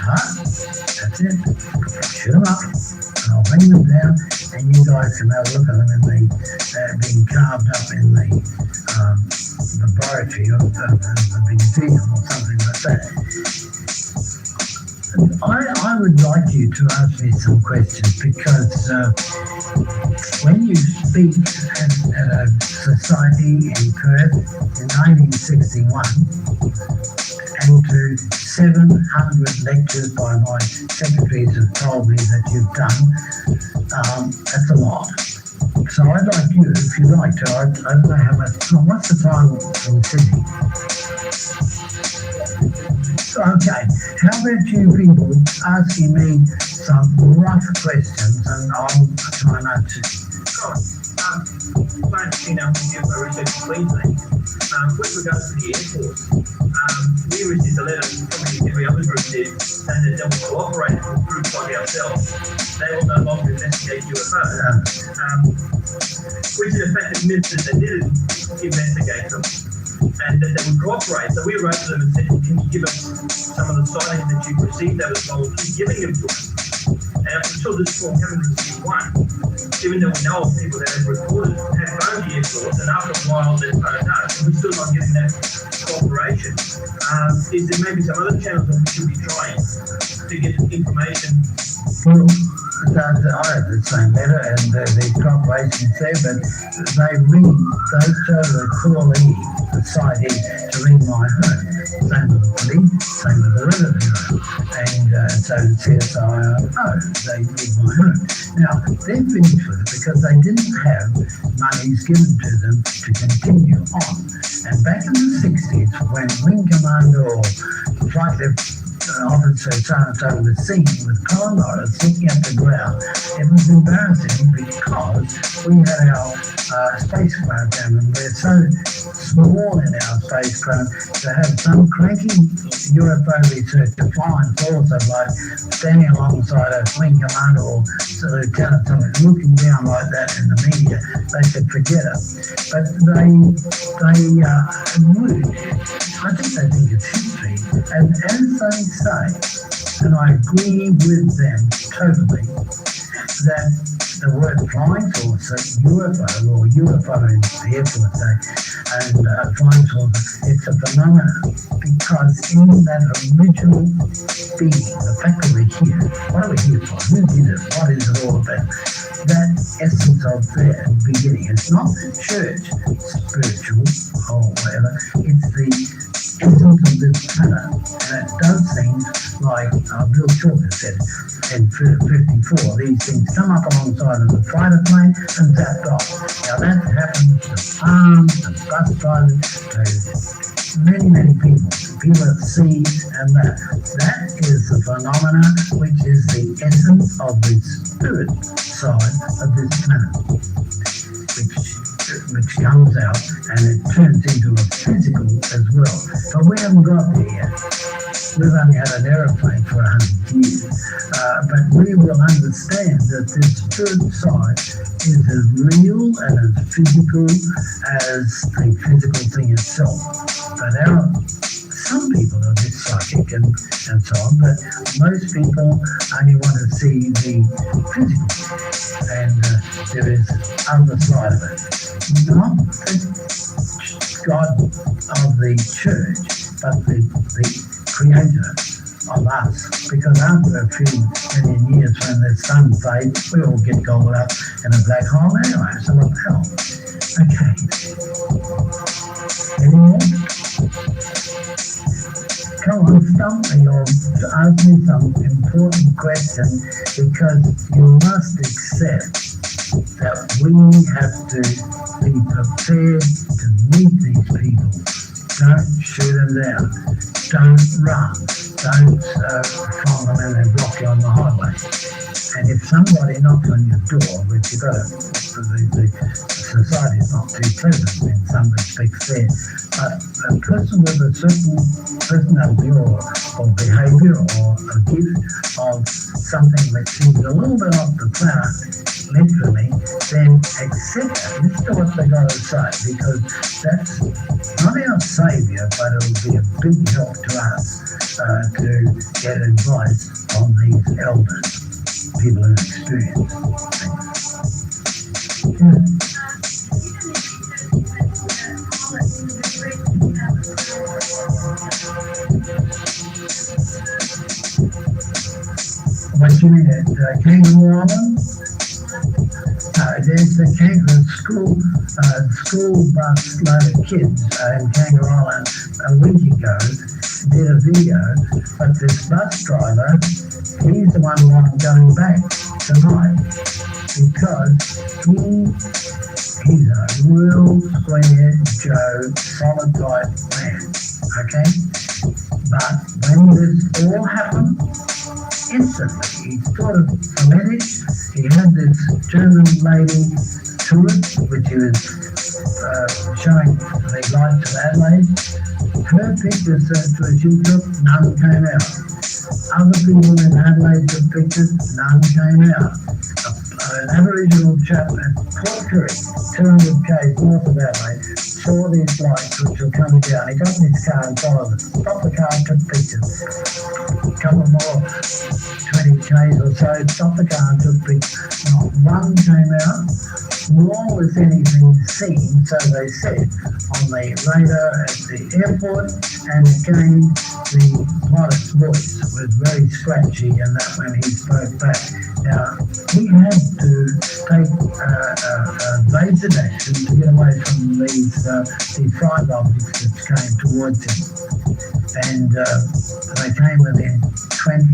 But that's it. Shoot them up, and I'll bring them down, and you guys can have a look at them in the being carved up in the laboratory of the museum or something like that. I would like you to ask me some questions, because when you speak at a society in Perth in 1961, and to 700 lectures by my secretaries have told me that you've done, that's a lot. So I'd like you, if you'd like to, I don't know how much, what's the time in Sydney? Okay, how about you people asking me some rough questions, and I'll try and answer. My understanding now from UFO research in Queensland, with regards to the Air Force, we received a letter from every other group did, saying that they will cooperate with groups like ourselves. They will no longer investigate UFOs, which in effect admits that they didn't investigate them, and that they would cooperate. So we wrote to them and said, can you give us some of the sightings that you've received? They were told, keep giving them to us. And up until this point, we haven't received one, even though we know of people that have reported, have phoned the Air Force, and after a while they've phoned us, and we're still not getting that cooperation. Is there maybe some other channels that we should be trying to get information? Well, I have the same letter, and the corporation's there, but they go to the Crawley Society to ring my home. Same with the police, same with the River Bureau, and so the CSIRO, they ring my home. Now, they're finished with it because they didn't have monies given to them to continue on. And back in the 60s, when Wing Commander or Flight Officer so-and-so was seen with Colorado sticking up the ground, it was embarrassing because we had our spacecraft down, and we're so small in our spacecraft to have some cranky UFO researcher flying forwards of like standing alongside a Wing Commander or Lieutenant something looking down like that in the media. They said forget it, but they would. I think it's history, and as they say, and I agree with them totally, that the word flying saucer, UFO, or UFO in the Air Force Day, and flying saucer, it's a phenomenon, because in that original being, the fact that we're here, what are we here for? Who did it? What is it all about? That essence of the beginning, it's not church, spiritual, or whatever, it's the essence of this planet. And it does seem like Bill Chalker said in 54, these things come up alongside of the fighter plane and zapped off. Now that happens to farms, to bus drivers, to many people at sea, and that is the phenomena which is the essence of the spirit side of this planet, which comes out and it turns into a physical as well. But we haven't got there yet. We've only had an aeroplane for 100 years. But we will understand that this spirit side is as real and as physical as the physical thing itself. But our some people are a bit psychic and so on, but most people only want to see the physical, and there is other side of it. Not the God of the church, but the creator of us, because after a few million years when the sun fades, we all get gobbled up in a black hole anyway, so what the hell? Okay. Any more? Come on, stump me or ask me some important question, because you must accept that we have to be prepared to meet these people. Don't shoot them down. Don't run. Don't follow them and they block you on the highway. And if somebody knocks on your door, which you got to, the society is not too pleasant in some respects there, but a person with a certain personality or behaviour or a gift of something that seems a little bit off the planet, literally, then accept it. Listen to what they got to say, because that's not our saviour, but it'll be a big help to us to get advice on these elders, people who experience things. Yeah. What do you mean, at Kangaroo Island? No, there's the Kangaroo school bus load of kids in Kangaroo Island a week ago did a video, but this bus driver, he's the one going back tonight, because he's a real square Joe, solid type man, okay? But when this all happened, instantly he sort of phonetic. He had this German lady tourist, which he was showing the lights of Adelaide. Her pictures that she took, none came out. Other people in Adelaide took pictures, none came out. An Aboriginal chap at Port Curry, 200 k's north of Adelaide, saw these lights which were coming down. He got in his car and followed them. Stopped the car and took pictures. A couple more, 20 k's or so, stopped the car and took pictures. Not one came out, nor was anything seen, so they said, on the radar at the airport, and again the pilot's voice was very scratchy, and that when he spoke back. Now, he had to take evasive action to get away from these flight objects that came towards him, and they came within 20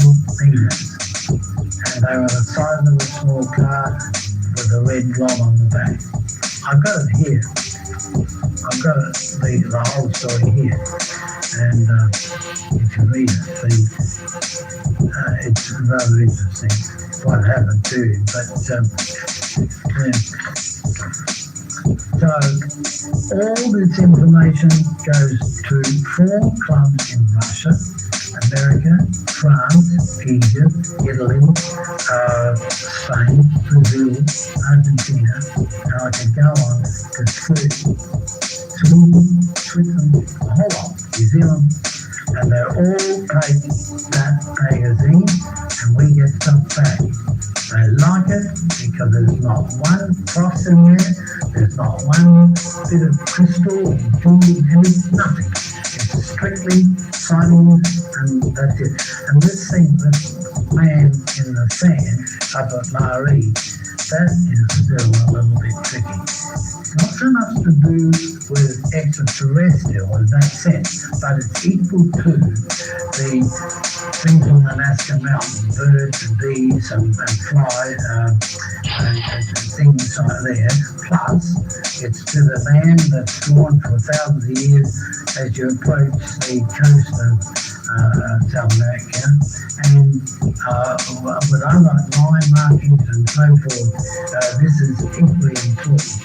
metres, and they were the size of a small car with a red glob on the back. I've got it here. I've got the whole story here, and if you read it, it's rather interesting what happened to him. But yeah. So all this information goes to 4 clubs in Russia, America, France, Egypt, Italy, Spain, Brazil, Argentina, and I can go on to Sweden, Switzerland, a whole lot, New Zealand, and they all take that magazine and we get stuff back. They like it because there's not one cross in there, there's not one bit of crystal or jewelry, nothing. It's strictly sightings and that's it. And this thing, this man in the sand up at Marie, that is still a little bit tricky. Not so much to do with extraterrestrial in that sense, but it's equal to the things on the Nazca Mountain, birds and bees and fly and things like there. Plus, it's to the land that's gone for thousands of years as you approach the coast of South America, and with other line markings and so forth, this is equally important.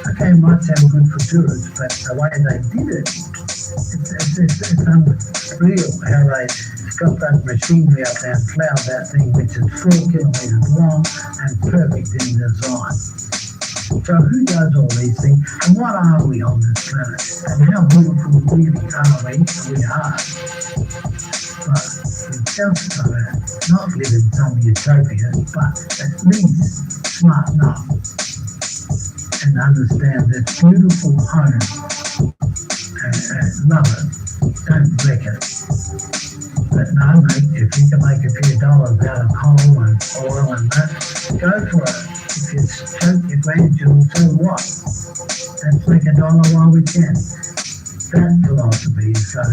Okay, it might sound good for tourists, but the way they did it, it's unreal how they got that machinery up there and ploughed that thing, which is 4 kilometres long and perfect in design. So who does all these things, and what are we on this planet, and how beautiful really are we? We are. But we just not live in some utopia, but at least smarten up and understand this beautiful home and love it. Don't wreck it. But no, mate, if you can make a few dollars out of coal and oil and that, go for it. If you choke your grandchildren, so what? Let's make $1 while we can. That philosophy is going to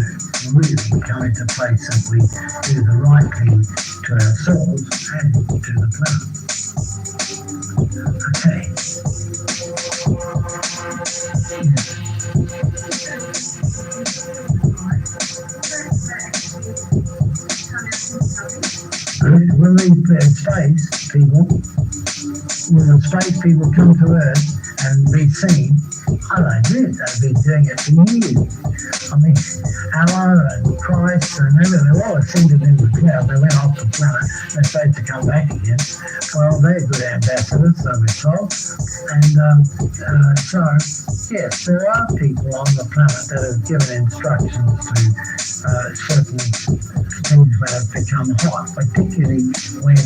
really come into place if we do the right thing to ourselves and to the planet. Okay. Will these space people, will the space people come to Earth and be seen? I don't do it. They've been doing it for years. I mean, Allah and Christ and everything, they all ascended in the cloud. They went off the planet. They're supposed to come back again. Well, they're good ambassadors, so we're told. And so, yes, there are people on the planet that have given instructions to certain things when have become hot, particularly when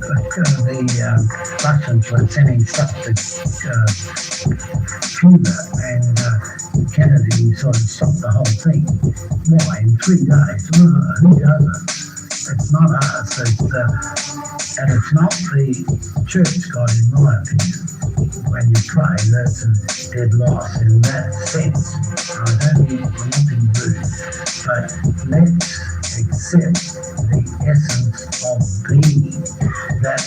the Russians were sending stuff to Cuba, and Kennedy sort of stopped the whole thing. Why? In 3 days? Who does it? It's not us. And it's not the church God, in my opinion. When you pray, that's a dead loss in that sense. I don't mean nothing good, but let's accept the essence of being that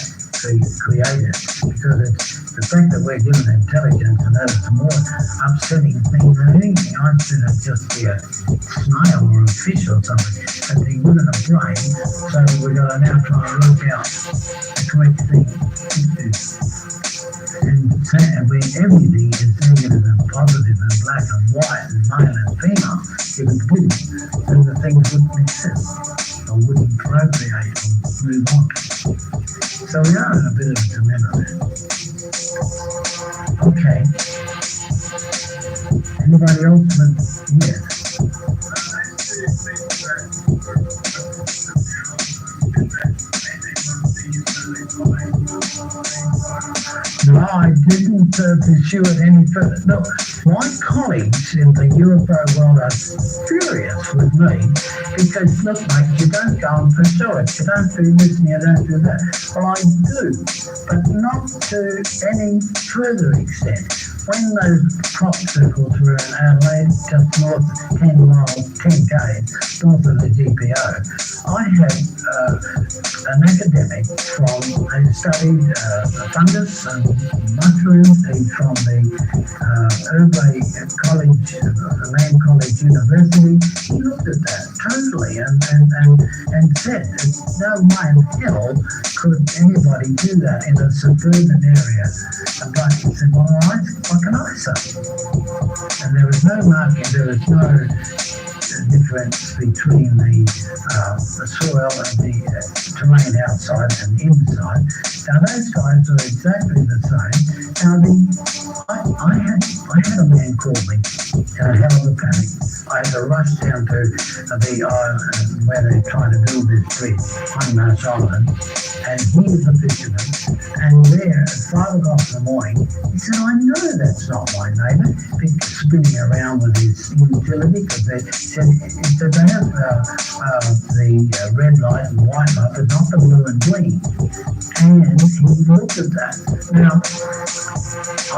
the Creator, because it's the fact that we're given intelligence, and that is a more upsetting thing than anything. I'd sooner just be a snail or a fish or something, and be given a brain, so we've got to now try and work out the correct thing to do. And when everything is negative and positive and black and white and male and female, if it didn't, then the things wouldn't exist or wouldn't procreate or move on. So we are in a bit of a dilemma there. Okay. Anybody else? Yes. No, I didn't pursue it any further. No, my colleagues in the UFO world are furious with me because, look, mate, you don't go and pursue it. You don't do this and you don't do that. Well, I do, but not to any further extent. When those crop circles were in Adelaide, just north 10 miles, 10 k's north of the GPO, I had an academic who studied fungus and mushrooms. He's from the Urbay College, the Land College University. He looked at that totally and said, no way in hell could anybody do that in a suburban area. But he said, well, what can I say? And there was no marking, there was no difference between the soil and the terrain outside and inside. Now those guys are exactly the same. Now I had a man call me in a hell of a panic. I had to rush down to the island where they're trying to build this bridge on Marsh Island, and he is a fisherman. And there at 5 o'clock in the morning, he said, I know that's not my neighbour. He's spinning around with his utility because they said they have the red light and white light, but not the blue and green. And he looked at that. Now,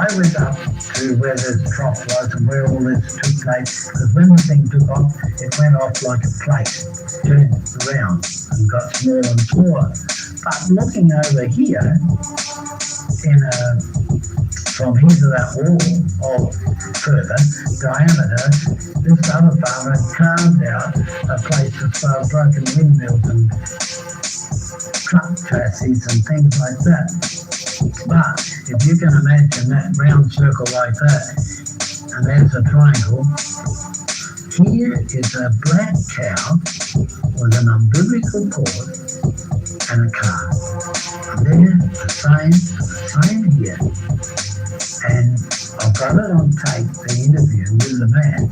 I went up to where the trough was and where all this took place, because when the thing took off, it went off like a plate, turned around and got smaller and smaller. But looking over here, from here to that wall or further diameter, this other farmer had carved out a place for broken windmills and truck chassis and things like that. But if you can imagine that round circle like that, and there's a triangle, here is a black cow with an umbilical cord and a car. And they're the same I am here, and I've got it on tape, the interview with the man.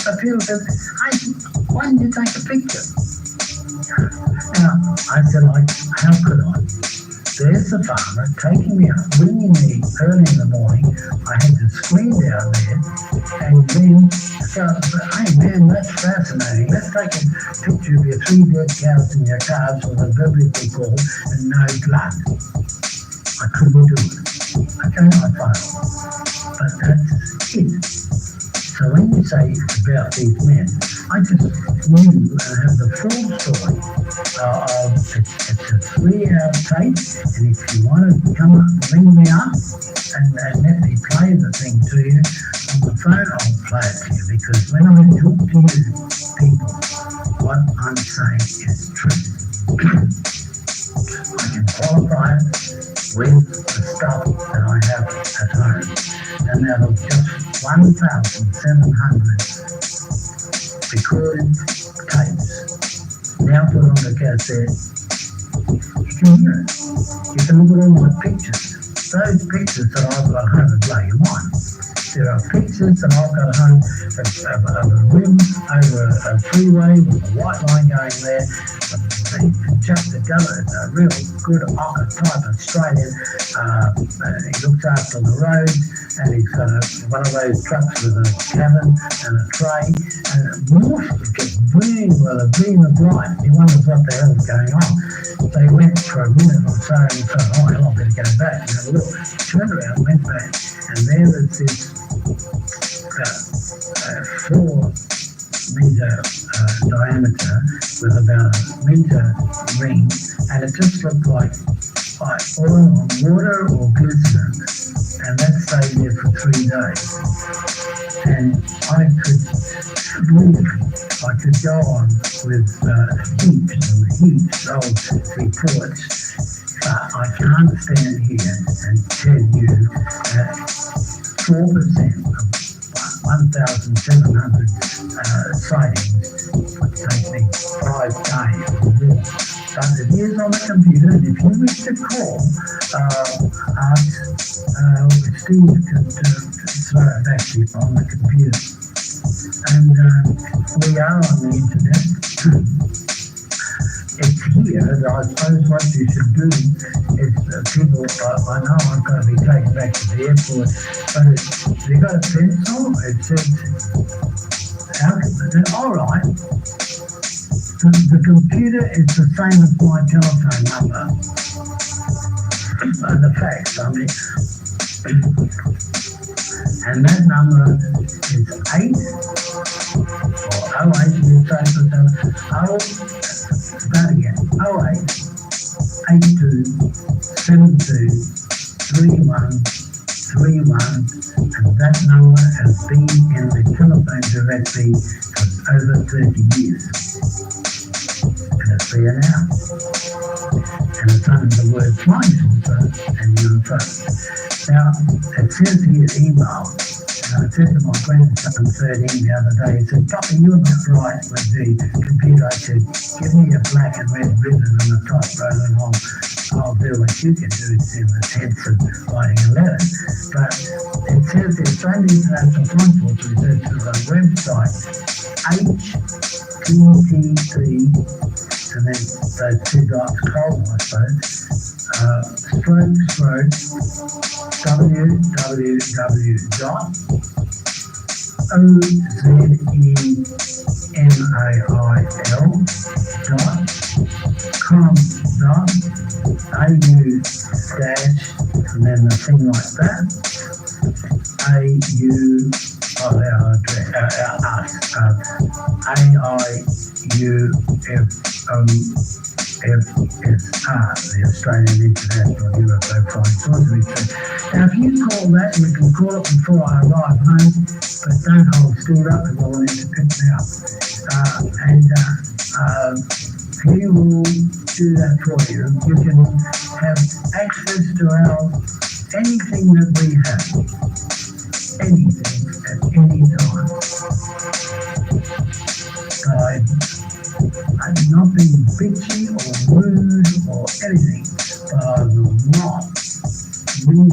But people said, hey, why didn't you take a picture? Now, I said, how could I? There's the farmer taking me up, bringing me early in the morning. I had to scream down there, and then go, hey man, that's fascinating. Let's take a picture of your 3 dead cows in your calves with a biblical call and no blood. I couldn't do it. Okay, I failed. But that's it. So when you say about these men, I just knew and have the full story of it's a 3-hour tape, and if you want to come up, ring me up and let me play the thing to you on the phone, I'll play it to you, because when I talk to you people, what I'm saying is true. I can qualify it with the stuff that I have at home, and out of just 1,700 recorded tapes, now put on the cassette, you can hear it. You can look at all my pictures. Those pictures that I've got home would blow your mind. There are pictures that I've got home of a rim over a freeway with a white line going there. Just a real good ocker type Australian. He looks after the road, and he's got one of those trucks with a cabin and a tray, and it gets really well, a beam of light. He wonders what the hell is going on. So he went for a minute or so and thought, oh hell, I better go back and have a look. Turned around, went back, and there was this 4-metre diameter with about a metre ring, and it just looked like oil on water or glycerin, and that stayed there for 3 days. And I could go on with heaps and heaps of reports, but I can't stand here and tell you that 4% of 1,700 sightings would take me 5 days or more. But it is on the computer, and if you wish to call, Steve can throw it back to you on the computer. And we are on the internet. It's here. I suppose what you should do is people, I know I've got to be taken back to the airport, but you got a pencil? It says, all right. The computer is the same as my telephone number. And the fax, I mean. And that number is 8 or 08, you say for start again, 08 82 72 31 31, and that number has been in the telephone directory for over 30 years. And it's there now. And it's under the word flying saucer and UFO. Now, it says here email, and I said to my grandson 13 the other day, he said, Papa, you're not right with the computer. I said, give me a black and red ribbon and a typewriter and I'll do what you can do in the sense of writing a letter. But it says the Australian International Flying Saucer Research is on website HTTP, and then those 2 dots, colon, I suppose, www.ozemail.com.au dash, and then the thing like that, AIUFOSR, the Australian International UFO Flying Saucer Research. Now, if you call that, you can call it before I arrive home, but don't hold Steve up because I want him to pick me up. He will do that for you. You can have access to anything that we have. Anything at any time. I'm not being bitchy or rude or anything, but I will not read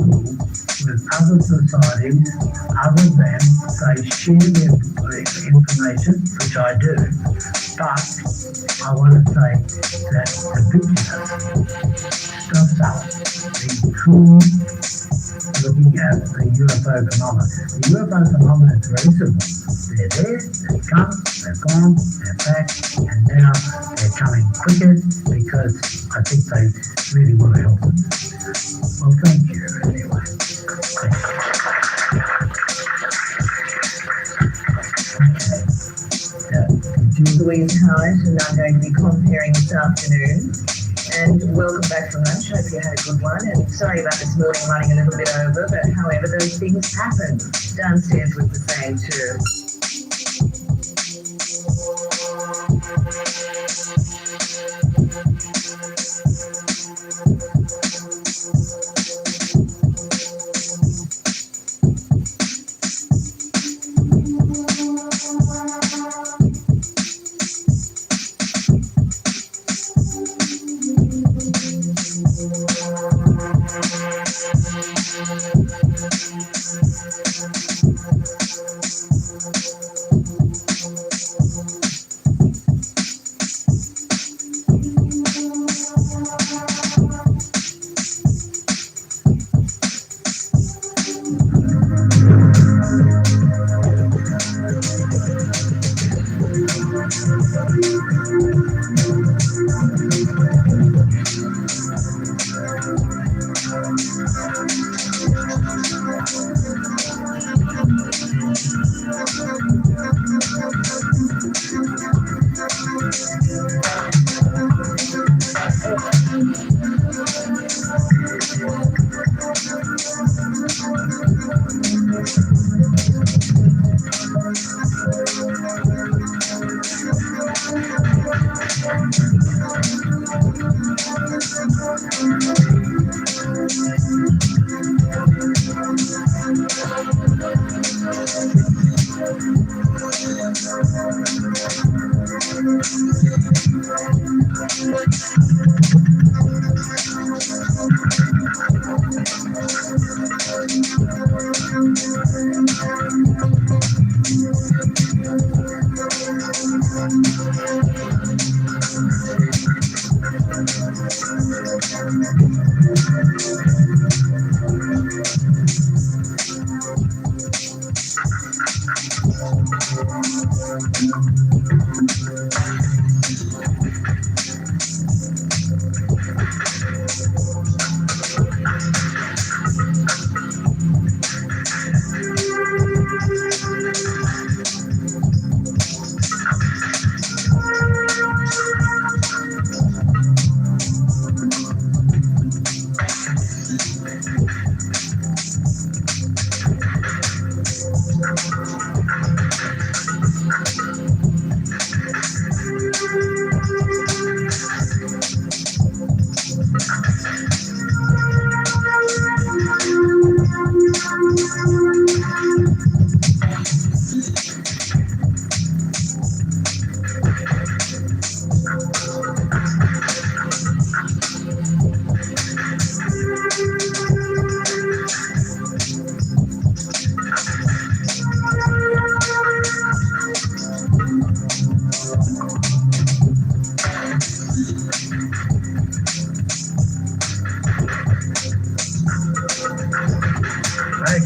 other societies other than they share their information, which I do. But I want to say that the picture stuffs up the true looking at the UFO phenomena. The UFO phenomena is very simple. They're there, they've come, they've gone, they're back, and now they're coming quicker because I think they really want to help us. Well, thank you anyway. Louise Howard, and I'm going to be comparing this afternoon. And welcome back from lunch. Hope you had a good one. And sorry about this morning running a little bit over, but however, those things happen. Downstairs was the same too.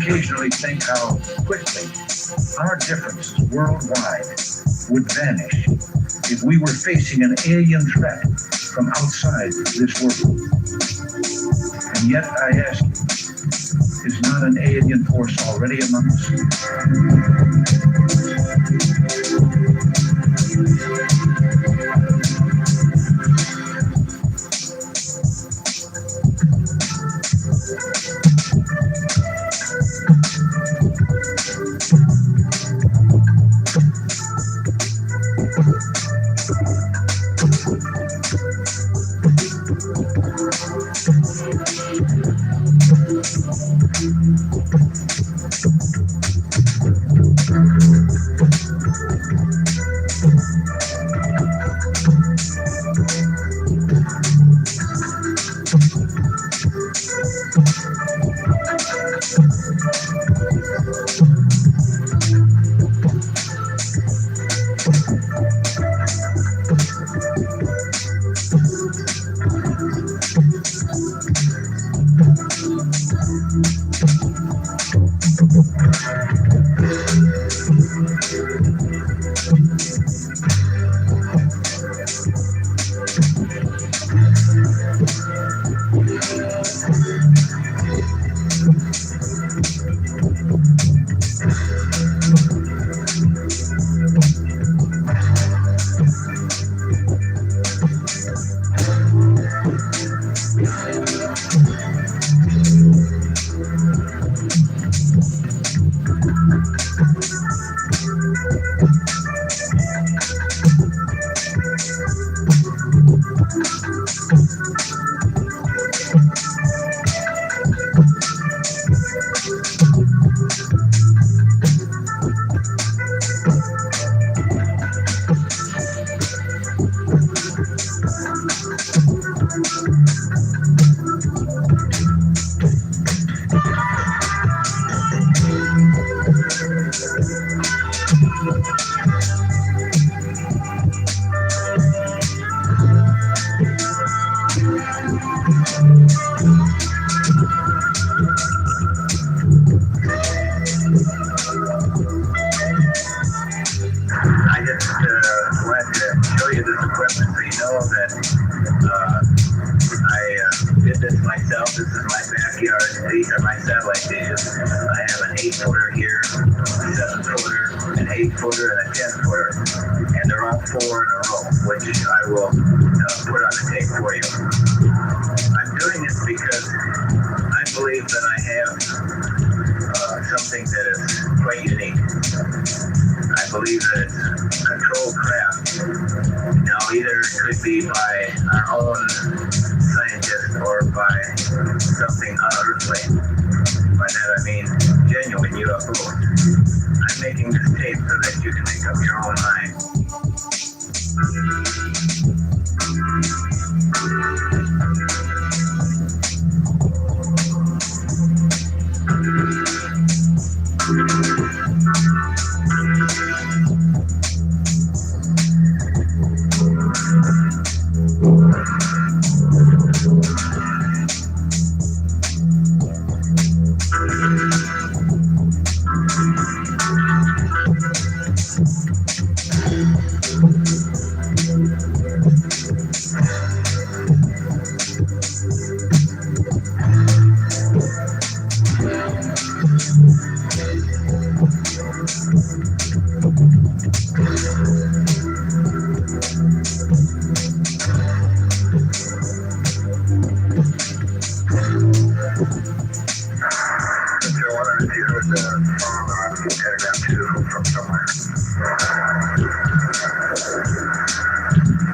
Occasionally think how quickly our differences worldwide would vanish if we were facing an alien threat from outside this world. And yet I ask you, is not an alien force already among us? I just wanted to show you this equipment so you know that I did this myself. This is my backyard. These are my satellite dishes. I have an 8-footer here, a 7-footer, an 8-footer, and a 10-footer. And they're all 4 in a row, which I will put on the tape for you. I'm doing this because I believe that I have something that is quite unique. I believe that it's controlled craft. Now, either it could be by our own scientists or by something unearthly. By that I mean genuine UFOs. I'm making this tape so that you can make up your own mind.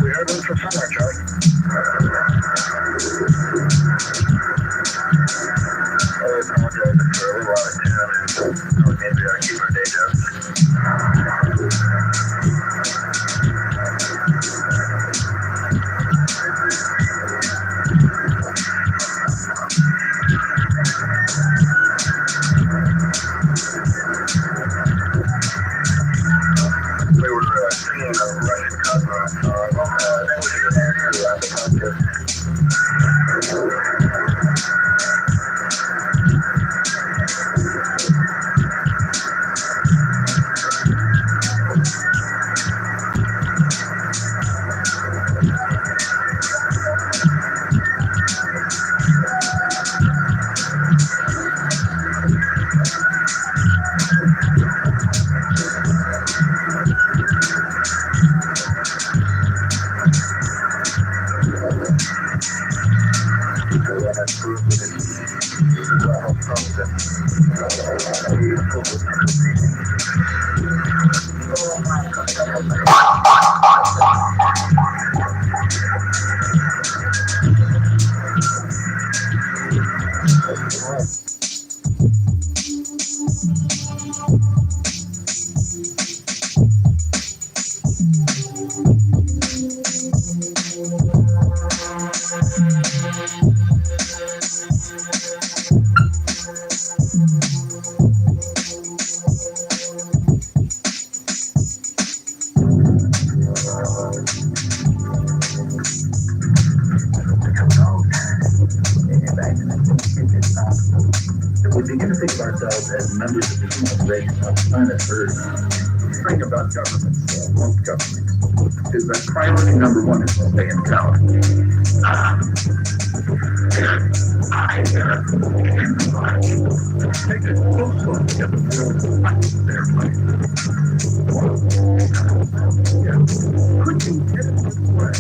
We heard them from somewhere, Charlie. I apologize for a little out of town and maybe I keep our day job. We were seeing a Russian cosmonaut that was here around the contest. We begin to think of ourselves as members of the human race on planet Earth. Think about governments, most governments, is that priority number one is to stay in power. Take a close look at the world they're playing. Could be headed this way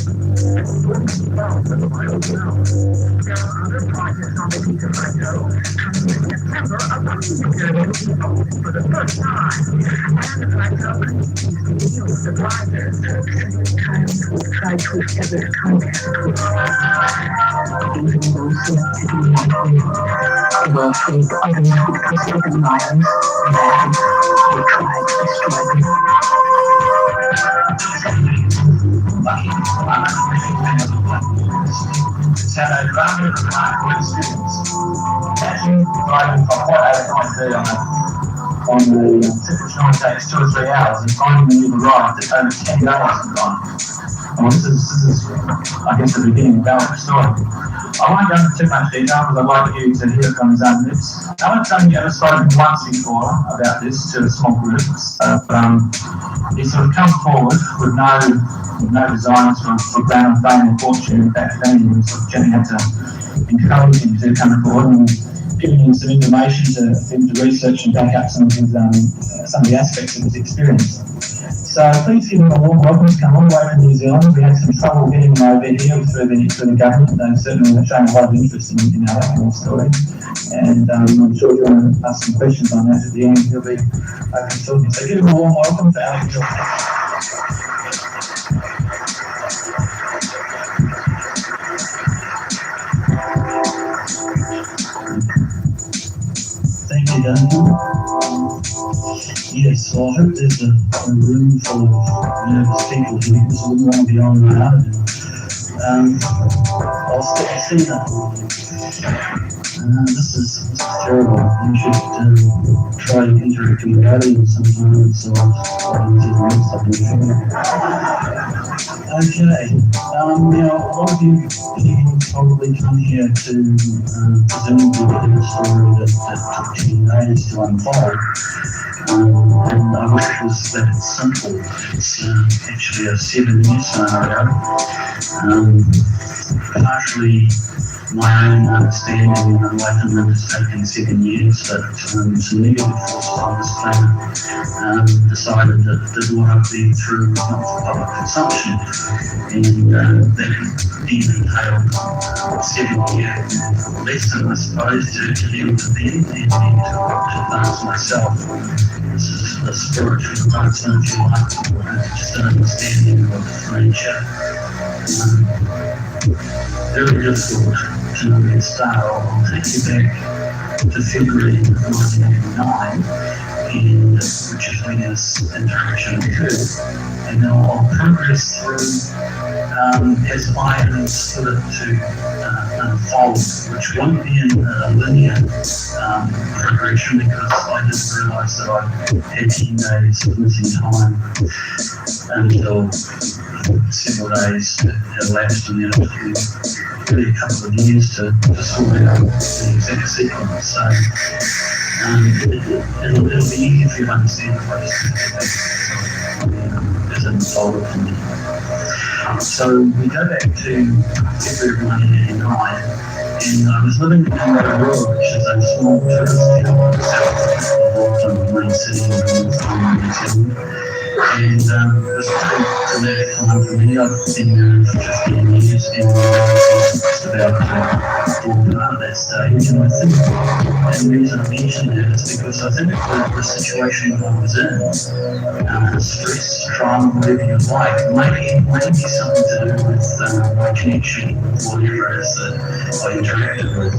at 20,000 miles an hour. There are other projects on the piece of plateau. Coming in September, a rocket area will be opened for the first time. And the plateau continues to deal with survivors. Several times we've tried to establish contact with even those selected to be they were afraid the others would consider them lions, and they tried to destroy them. lucky. It's had a rather remarkable experience. Imagine driving from point A to point B on the typical time takes 2 or 3 hours, and finding when you've arrived that over 10 days have gone. Well, this is, I guess, the beginning of the story. I won't go into too much detail because I'd like you to hear it from his own lips. Alan's only ever spoken once before about this to a small group, he sort of come forward with no desires for ground fame or fortune. In fact, he was sort of Jenny had to encourage him to come forward and giving him some information to him to research and back up some of the aspects of his experience. So please give him a warm welcome. He's come all the way from New Zealand. We had some trouble getting him over here through the government. They certainly have shown a lot of interest in our story. And I'm sure you're going to ask some questions on that at the end. He'll be open to talking. So give him a warm welcome to Alex. Thank you, Daniel. Yes, well, I hope there's a room full of nervous people here because we wouldn't want to be on my own. I'll see that. This is terrible. You should try interacting with aliens sometimes, so I'll do something. Okay, now a lot of you people probably come here to presumably get a story that took 10 days to unfold. And I wish it was that simple. It's actually a 7-year scenario. Partially my own understanding and enlightenment has taken 7 years, but some negative forces on this planet decided that what I've been through was not for public consumption, and that even entailed 7-year lesson, I suppose, to deal with them and to advance myself. This is a spiritual advancement, if you like, just an understanding of nature. Very difficult to start. I'll take you back to February 1989, which is when this interaction occurred. And then I'll progress through as I understood it to unfold, which won't be in a linear progression because I didn't realise that I had 10 days of missing time until several days had elapsed, and then it took really a couple of years to sort out the exact sequence. So it'll be easier for you to understand if I just as it unfolded for me. So we go back to February 1989, and I was living in Rotorua, which is a small tourist town south of Auckland, the main city of New Zealand. And it was a pretty dramatic time for me. I've been there for 15 years and just about born out of that stage. And I think the reason I mention that is because I think the situation that I was in, stress, trauma, whatever you like, maybe something to do with my connection with whatever it is that I interacted with.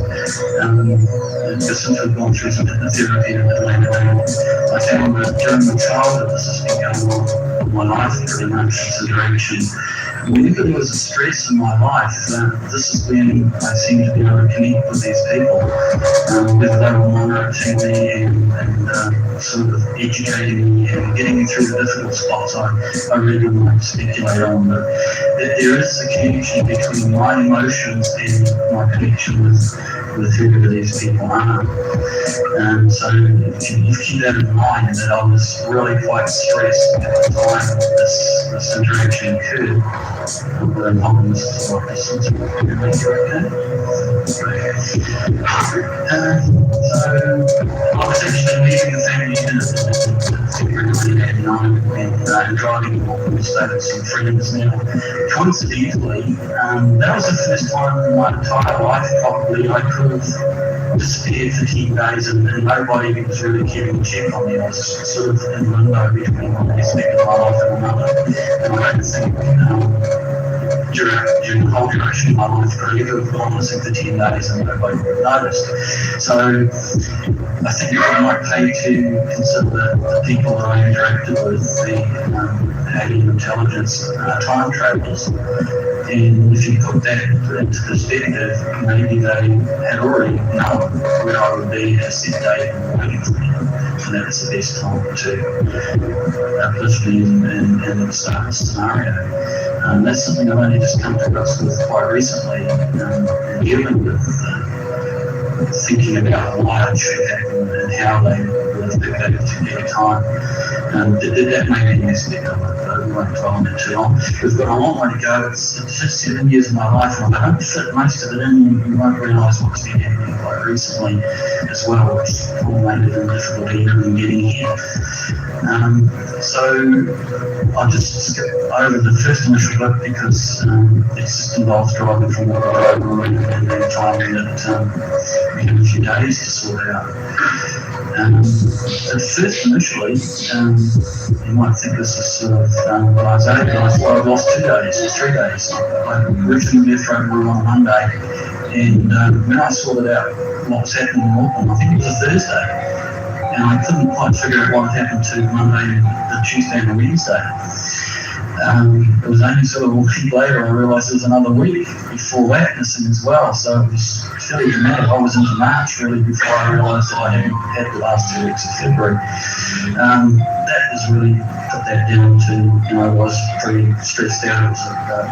Just since I've gone through some hypnotherapy in Atlanta, I found that during my childhood, this has been going on in my life pretty much, this interaction. Whenever there was a stress in my life, this is when I seem to be able to connect with these people, whether they were monitoring me and sort of educating me and getting me through the difficult spots I really won't speculate on. But there is a connection between my emotions and my connection with whoever these people are. And so if you keep that in mind, that I was really quite stressed at the time this interaction occurred. But I'm hoping this is what this is. So I was actually leaving the family in February 1989 and driving to stay with some friends. Now, coincidentally, that was the first time in my entire life probably I could have disappeared for 10 days and nobody was really keeping check on me. I was sort of in limbo between one aspect of my life and another. And I don't think during the whole duration of my life, but I never gone missing for 10 days and nobody would have noticed. So I think it might pay to consider the people that I interacted with, the alien intelligence time travelers. And if you put that into perspective, maybe they had already known where I would be at a set date and waiting for me. And that was the best time to uplift me in the start scenario. That's something I've only just come to grips with quite recently, dealing with thinking about why it should happen and how they would have picked that particular time. Did that make any aspect of it? We won't dwell on it too long. We've got a long way to go. It's just 7 years of my life, and I don't fit most of it in. You won't realise what's been happening quite recently as well, which all made it difficult even getting here. So I'll just skip over the first initial bit because it just involves driving from the road and then timing that we have a few days to sort out. At first, initially, you might think this is sort of what I was at, well, I've lost 2 days, 3 days. I originally left Rotorua on Monday, and when I sorted out what was happening in Auckland, I think it was a Thursday, and I couldn't quite figure out what had happened to Monday, the Tuesday, and the Wednesday. It was only sort of a week later I realised there was another week before that missing as well, so it was fairly dramatic. I was into March really before I realised that I hadn't had the last 2 weeks of February. That has really put that down to, I was pretty stressed out. It was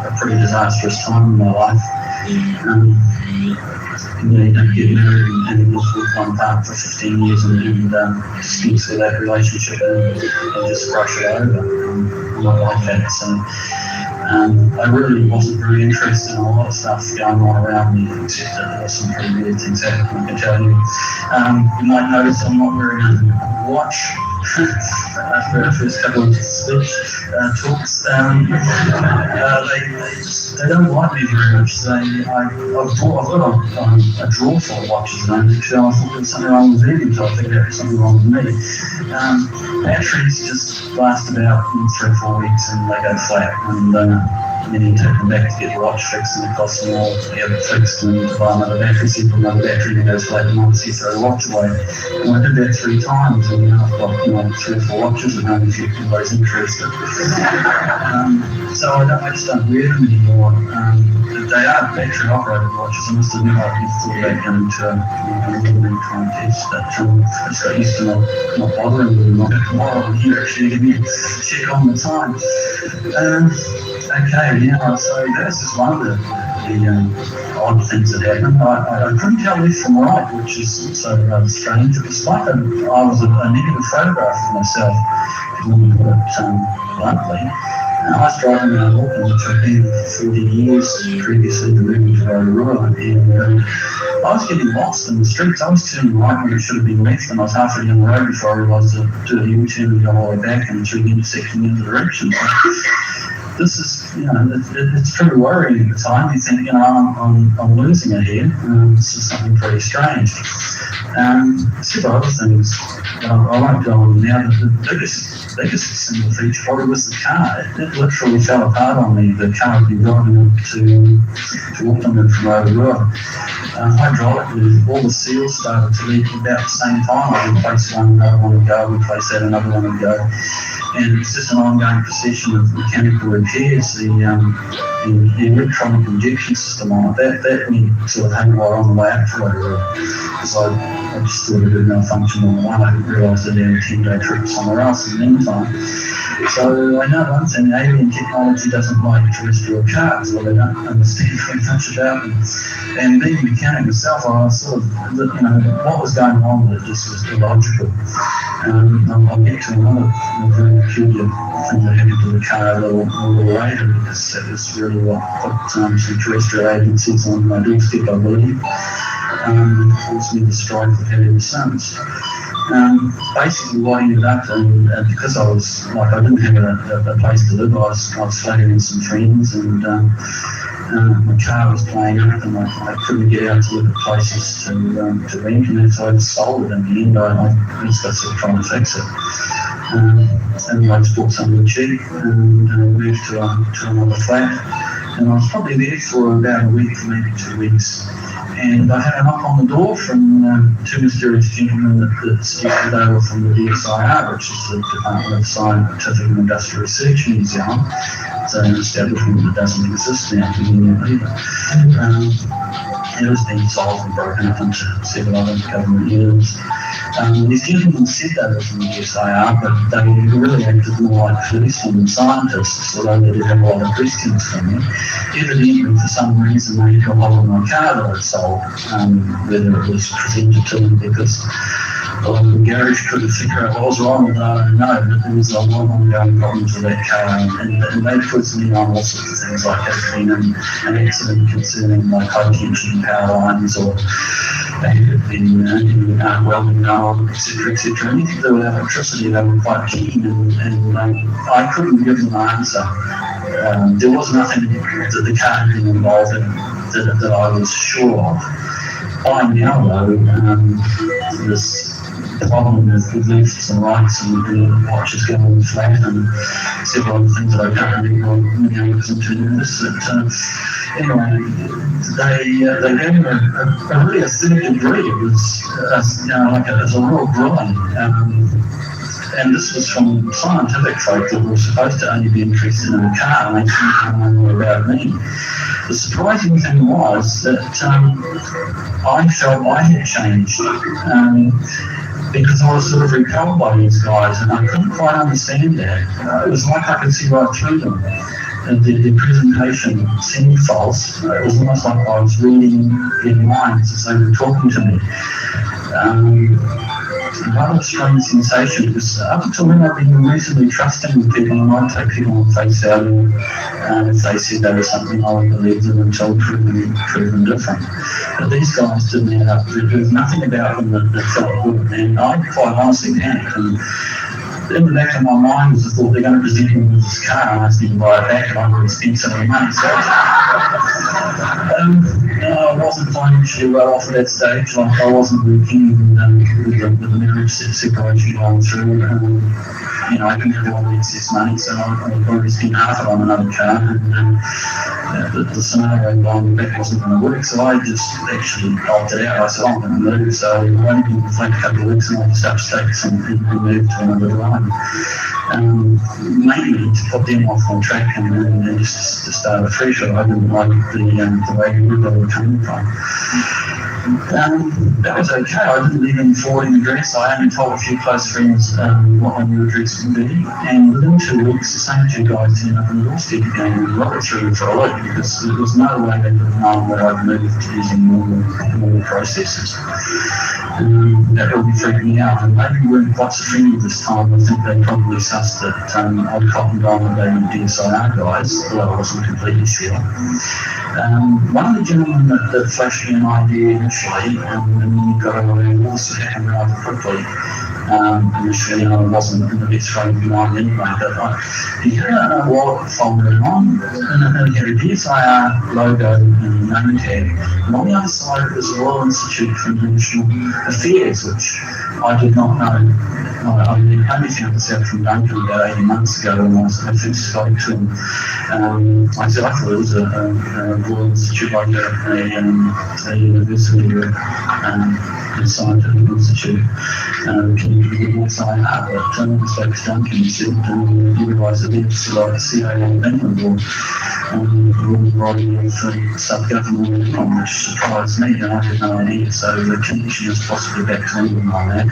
a pretty disastrous time in my life. You don't get married and live with one partner for 15 years and just get through that relationship and just brush it over. Not like that. So I really wasn't very interested in a lot of stuff going on around me, except that there were some pretty weird things happening, I can tell you. You might notice I'm not wearing a watch after the first couple of speech talks. They don't like me very much. I've got a drawer full of watches and I thought there was something wrong with them, so I figured there was something wrong with me. Batteries just last about 3 or 4 weeks and they go flat, and then you take them back to get the watch fixed and it costs more to get it fixed and to buy another battery, so you put another battery and it goes flat and obviously throw the watch away. And I did that 3 times and I've got 3 or 4 watches at home if anybody's interested. So I just don't wear them anymore. They are battery operated watches. I must admit I've never thought about going to a try and test, but I just got used to not bothering with them. Tomorrow I'm here actually to give me a check on the time. Okay, yeah, so that's just one of the odd things that happened. I couldn't tell left from right, which is also rather strange. It was like I was a negative photograph of myself, if you want to put it bluntly. I was driving around Auckland, which I've been for 40 years previously to moving to Rotorua, and I was getting lost in the streets. I was turning right when it should have been left, and I was halfway down the road before I realised to do a U-turn and go all the way back and through the intersection in the direction. This is, it's pretty worrying at the time. You think, I'm losing it here. This is something pretty strange. Several other things I won't go on now. The biggest single feature probably was the car. It literally fell apart on me. The car had been driving up to Auckland from Rotorua. Hydraulically, all the seals started to leak about the same time. I replaced one, another one would go, replace that, another one would go. And it's just an ongoing procession of mechanical repairs. The electronic injection system on it, that went sort of haywire on the way up to Rotorua, because I just thought it had malfunction on the one. I didn't realise that I had a 10-day trip somewhere else in the meantime. So I know one thing, alien technology doesn't like terrestrial cars, or they don't understand very much about them. And being a mechanic myself, I was sort of, what was going on with it just was illogical. I'll get to another very peculiar thing that happened to the car a little later, because that was really what put some terrestrial agencies on my doorstep, I believe. Caused me the strife of having sons. Basically what ended up, and because I was, I didn't have a place to live, I was flatting in some friends, and my car was playing up and I couldn't get out to look at places to rent, and so I just sold it in the end. I just got sort of trying to fix it. And I just bought something cheap and moved to another flat. And I was probably there for about a week, maybe 2 weeks. And I had a knock on the door from two mysterious gentlemen that suggested they were from the DSIR, which is the Department of Scientific and Industrial Research in New Zealand. It's an establishment that doesn't exist now conveniently. It has been solved and broken up into several other government units. These gentlemen said they were from the DSIR, but they really acted more like policemen than scientists, although they did have a lot of questions for me. Evidently, for some reason, they had a hold of my car that I'd sold, whether it was presented to them because the local garage couldn't figure out what was wrong with it, I don't know, but there was a lot of ongoing problems with that car, and they quizzed me on all sorts of things like there's been an accident concerning like high tension power lines, or they had been welding on, etc., etc. Anything to do with electricity, they were quite keen, and I couldn't give them an answer. There was nothing that the car had been involved in that I was sure of. By now, though, this problem with lefts and rights and watches going flat and several other things that I can't remember many hours into this. Anyway, they gave me a really acidic degree. It was like it was a real grind. And this was from scientific folk that were supposed to only be interested in the car, and they didn't know more about me. The surprising thing was that I felt I had changed. Because I was sort of repelled by these guys, and I couldn't quite understand that. It was like I could see right through them. And the presentation seemed false. It was almost like I was reading their minds as they were talking to me. Rather strange sensation, because up until then I've been reasonably trusting with people, and I'd take people on face value if they said they were something I would believe them until proven different. But these guys didn't add up. There was nothing about them that felt good, and I quite honestly panicked. And in the back of my mind was the thought they're going to present me with this car and ask me to buy it back, and I've already spent some of the money. So I wasn't financially well off at that stage. Like I wasn't working with the marriage separation going through. I didn't have all the excess money, so I'd already spent half of it on another car, and the scenario going back wasn't going to work, so I just actually opted out. I said, I'm going to move, so I only been for a couple of weeks, and I just upstaked and moved to another line. Mainly to put them off on track and just to start afresh. I didn't like the way they were coming from. That was okay. I didn't leave any forwarding address. I only told a few close friends what my new address would be, and within 2 weeks the same two guys turned up on the doorstep again and got it through for a loop, because there was no way they could have known that I'd moved using normal processes. That really freaked me out, and maybe we weren't quite so friendly this time. I think they probably sussed that I'd cottoned on that they were DSIR guys, although I wasn't completely sure. One of the gentlemen that flashed me an idea initially, and then we got around, all this happened rather quickly. Initially, I wasn't in the best frame of mind anyway, but he had a wallet folder on, and he had a DSIR logo and a name tag, and on the other side it was the Royal Institute for International Affairs, which I did not know. I only found this out from Duncan about 18 months ago when I first spoke to him. I said I thought it was a Royal Institute, like a university or a scientific institute. Can you give me a sign up? But I spoke to Duncan, he said, you realise that it's like the CIA of England or writing of the sub-government, which surprised me, and I had no idea. So the connection is possibly back to England on that.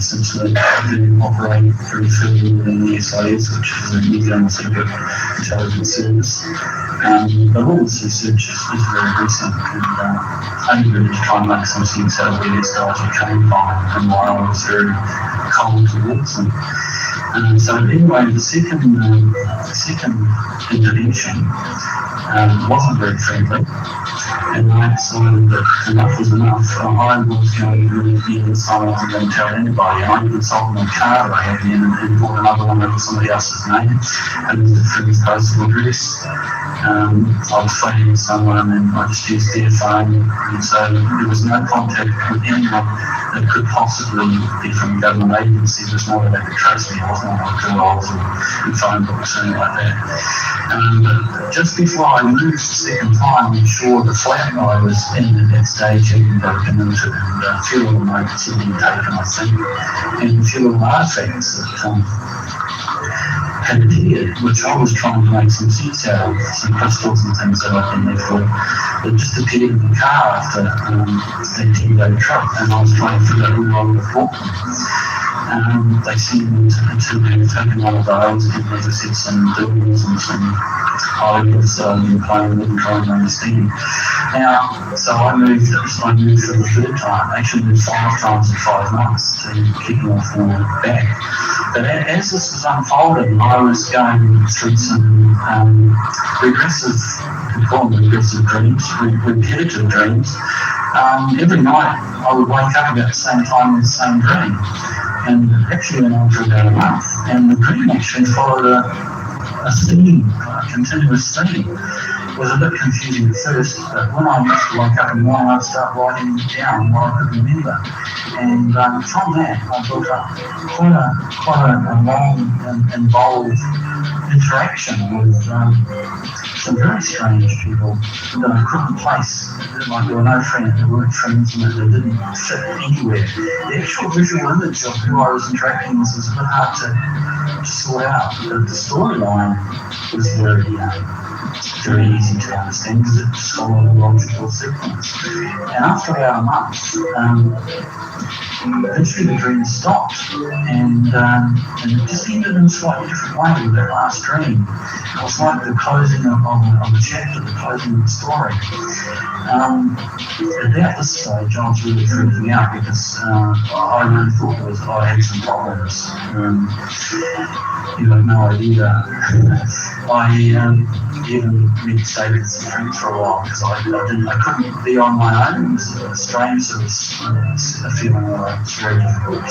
Since they do operate very firmly within the SIS, which is the New Zealand Secret Intelligence Service. But all this research is very recent, and only really to try and make some sense out of where these guys came from and why I was very cold towards them. So anyway, the second intervention, wasn't very friendly, and I decided that enough was enough. I was going to be inside, I wasn't going to tell anybody. I even sold my car that I had in and bought another one over somebody else's name and used a friend's postal address. I was phoning someone and I just used their phone, and so there was no contact with anyone that could possibly be from a government agency. There's no way they could trace me. I wasn't on girls or in phone books or anything like that. But just before I moved the second time, I'm sure the flat I was in at that stage had been broken into, and a few little notes had been taken, I think, and a few little artifacts that had appeared, which I was trying to make some sense out of, some crystals and things that I'd been there for, that just appeared in the car after that 10-day trip, and I was trying to figure out who I would have bought them. They seemed to have taken one of those, and as I said, some doodles and some hieroglyphs that I've been playing with and trying to understand. Now, so I moved for the third time, actually moved 5 times in 5 months to keep me off my back. But as this was unfolding, I was going through some regressive, we call them regressive dreams, repetitive dreams. Every night I would wake up about the same time in the same dream. And actually went on for about a month. And the dream actually followed a theme, a continuous theme. It was a bit confusing at first, but when I used to wake up in the morning, I'd start writing down what I could remember. And from that, I built up quite a long and involved interaction with some very strange people that I couldn't place. Like there were no friends, there weren't friends, and they didn't fit anywhere. The actual visual image of who I was interacting with was a bit hard to sort out, but the storyline was very easy to understand because it just followed a logical sequence. And after about a month, eventually the dream stopped, and it just ended in a slightly different way with that last dream. It was like the closing of the chapter, the closing of the story. At this stage, I was really freaking out because I really thought I had some problems. You have no idea. I even meditated some friends for a while because I couldn't be on my own. It was strange. It was a feeling that it's very difficult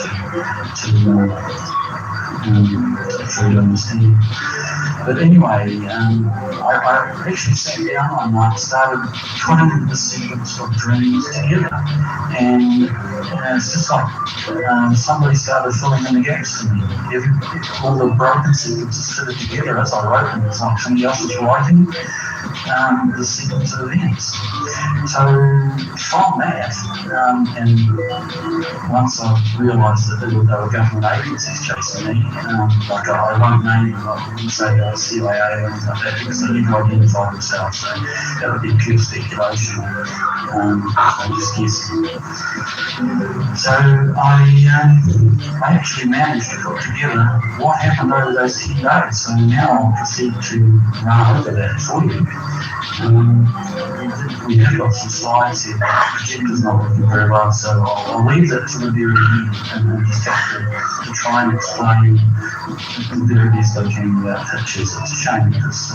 to fully understand. But anyway, I actually sat down one night and started putting the sequence of dreams together. And it's just like somebody started filling in the gaps for me. All the broken sequences fitted together as I wrote them. It's like somebody else was writing the sequence of events. So from that, and once I realised that they were government agencies chasing me, like I won't name them, I wouldn't say they were CIA or anything like that because they never identified themselves, so that would be pure speculation. I'm just guessing. So I actually managed to put together what happened over those 10 days. So now I'll proceed to run over that for you. We have got some slides here, but the projector's not working very well, so I'll leave that to the very end and just have to try and explain the very best I can about pictures. It's a shame because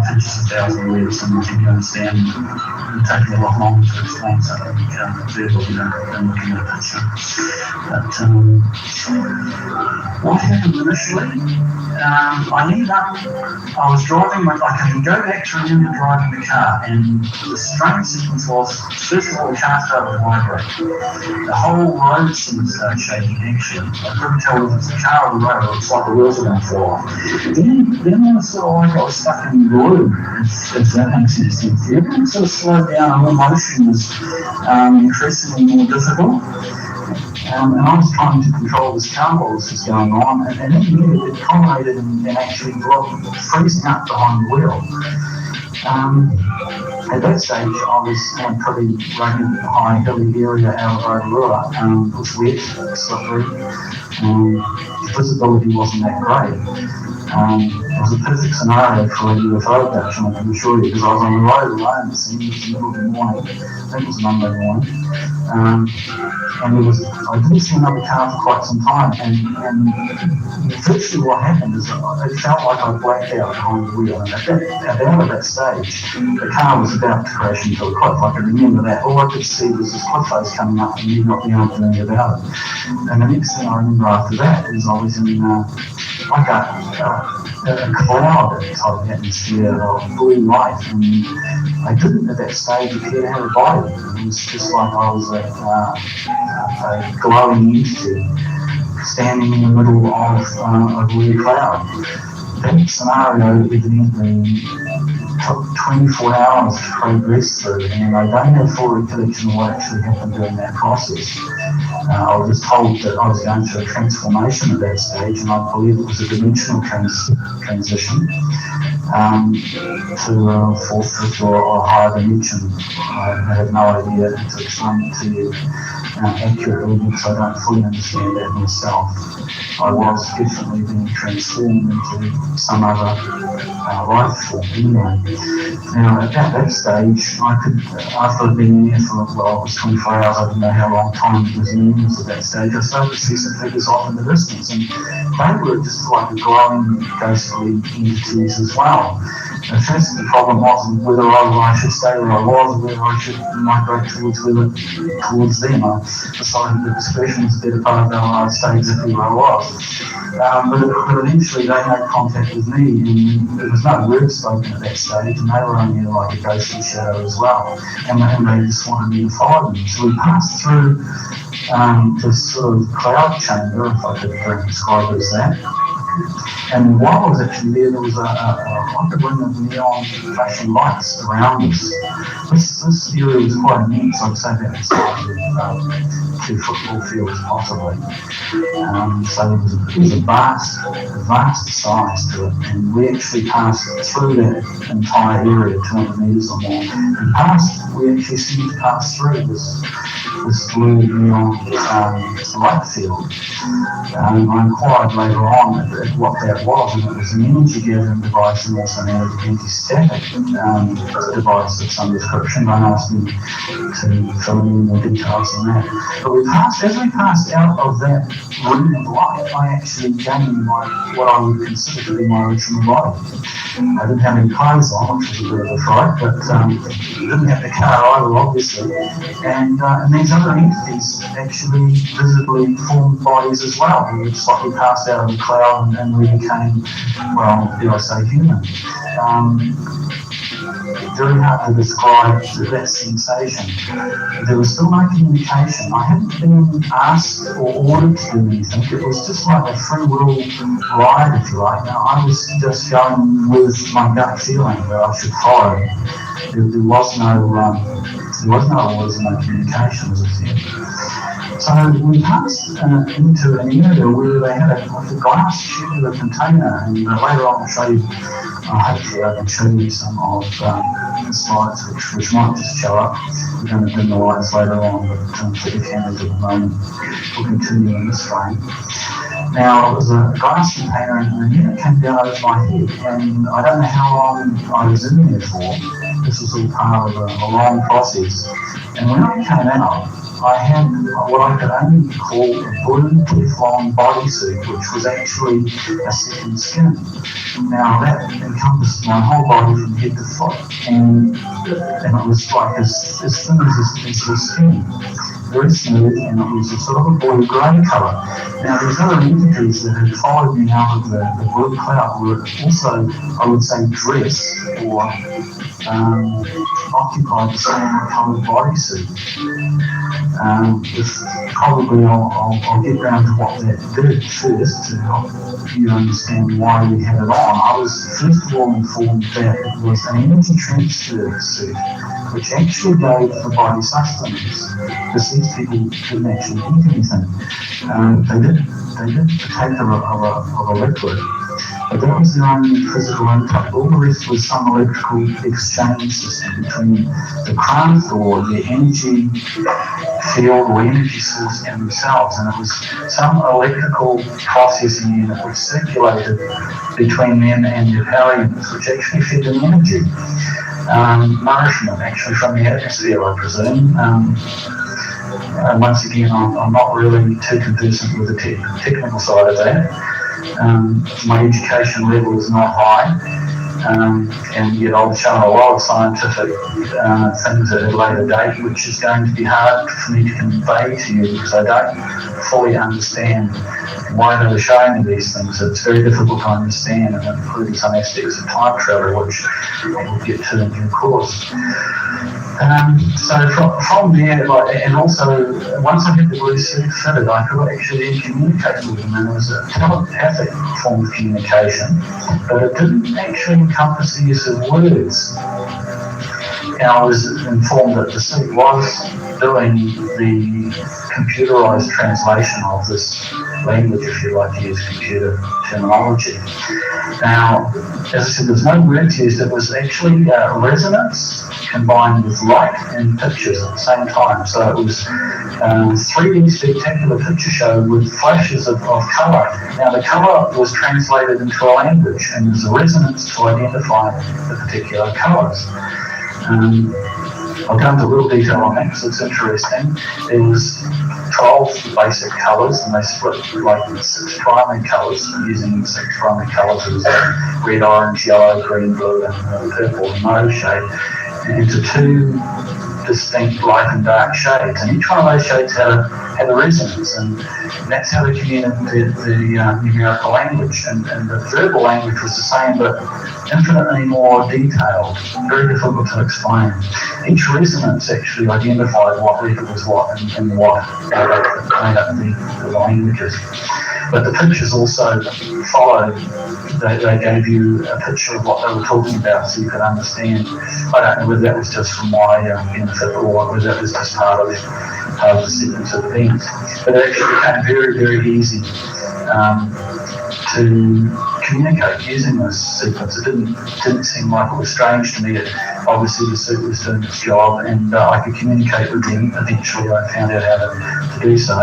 pictures 1,000 words and you can understand it takes me a lot longer to explain something verbally than looking at a picture. But what happened initially? I was driving, I can go back to remember driving the car, and the strange sequence was, first of all, the car started vibrating. The whole road seemed to start shaking, actually. I couldn't tell if it was the car or the road, it was like the wheels were going to fall off. Then I sort of like I was stuck in glue, if that makes any sense. Everything sort of slowed down, and the motion was increasingly more difficult. And I was trying to control this car while this was going on, and in the end it culminated in actually freezing up behind the wheel. At that stage, I was in a pretty rugged, high, hilly area out of Rotorua. It was wet, slippery, the visibility wasn't that great. was a perfect scenario for a UFO abduction, I can assure you, because I was on the road alone. It seemed it was the middle of the morning. I think it was Monday morning. And I didn't see another car for quite some time, and virtually what happened is it felt like I blacked out behind the wheel, and about at that stage, the car was about to crash into a cliff. I can remember that. All I could see was this cliff face coming up and me not being able to do anything about it. And the next thing I remember after that is I was in like a cloud type atmosphere of blue light, and I didn't at that stage appear to have a body. It was just like I was a glowing entity standing in the middle of a blue cloud. That scenario evidently took 24 hours to progress through, and I don't have full recollection of what actually happened during that process. I was just told that I was going through a transformation at that stage, and I believe it was a dimensional transition to a fourth, fifth, or higher dimension. I have no idea to explain it to you accurately, because I don't fully understand that myself. I was definitely being transformed into some other life form anyway. Now at that stage, I could, after I'd been there for, well, it was 24 hours, I didn't know how long time it was in at that stage, I started to see some figures off in the distance, and they were just like glowing ghostly entities as well. At first the problem wasn't whether I should stay where I was, or whether I should migrate towards them. I decided the discretion was a better part of how I stayed exactly where I was. But eventually they made contact with me, and there was no word spoken at that stage, and they were only like a ghostly shadow as well, and they just wanted me to follow them. So we passed through this sort of cloud chamber, if I could describe it as that. And while I was actually there was like a ring of neon flashing lights around us. This area was quite immense. I'd say about the size of 2 football fields possibly. So there was a vast size to it, and we actually passed through that entire area, 200 metres or more. And we actually seemed to pass through this blue neon light field. I inquired later on what that was, and it was an energy gathering device and also an anti-static device of some description. I asked him to fill in more details on that. But as we passed out of that ring of light, I actually gained what I would consider to be my original body. I didn't have any clothes on, which was a bit of a fright, but didn't have the car either, obviously. And these other entities actually visibly formed bodies as well. It's like we passed out of the cloud and we became, well, dare I say, human. Very hard to describe that sensation. There was still no communication. I hadn't been asked or ordered to do anything. It was just like a free will ride, if you like. Now, I was just going with my gut feeling that I should follow. There was no orders and no communication, as I said. So we passed into an area where they had a glass tubular container, and later on I'll show you, hopefully I can show you some of the slides which might just show up. We're going to dim the lights later on, but for the cameras at the moment, we'll continue in this frame. Now, it was a glass container, and the unit came down over my head, and I don't know how long I was in there for. This was all part of a long process. And when I came out, I had what I could only call a blue Teflon bodysuit, which was actually a second skin. Now that encompassed my whole body from head to foot, and it was like as thin as the skin, very smooth, and it was a sort of a blue-grey colour. Now these other entities that had followed me out of the blue cloud were also, I would say, dressed or occupied the same coloured bodysuit. Probably I'll get round to what that did first to help you understand why we had it on. I was first of all informed that it was an energy transfer suit which actually gave the body sustenance, because these people didn't actually eat anything. They did partake of a liquid, But that was the only physical impact. All the rest was some electrical exchange system between the craft or the energy field or energy source and themselves, and it was some electrical processing unit which circulated between them and their power units, which actually fed them energy, nourishment actually from the atmosphere, I presume. And once again, I'm not really too conversant with the technical side of that. My education level is not high, and yet I'll show a lot of scientific things at a later date, which is going to be hard for me to convey to you because I don't fully understand why they were showing me these things. It's very difficult to understand, and including some aspects of time travel, which we'll get to in due course. So from there, and also once I had the blue suit fitted, I could actually communicate with them, and it was a telepathic form of communication, but it didn't actually encompass the use of words. And I was informed that the suit was doing the computerized translation of this language, if you like to use computer terminology. Now, as I said, there's no words used. It was actually resonance combined with light and pictures at the same time. So it was 3D spectacular picture show with flashes of colour. Now the colour was translated into a language, and there's a resonance to identify the particular colours. I'll go into a little detail on that because it's interesting. There was 12 basic colours, and they split like 6 primary colours using 6 primary colours. It was red, orange, yellow, green, blue, and purple in those shades, into 2 distinct light and dark shades, and each one of those shades had a resonance, and that's how they communicated the numerical language. And the verbal language was the same, but infinitely more detailed, very difficult to explain. Each resonance actually identified what letter was what and what made up the languages. But the pictures also followed. They gave you a picture of what they were talking about so you could understand. I don't know whether that was just for my benefit or whether that was just part of the sequence of events. But it actually became very, very easy to communicate using this sequence. It didn't seem like it was strange to me. Obviously the suit was doing its job, and I could communicate with them. Eventually I found out how to do so.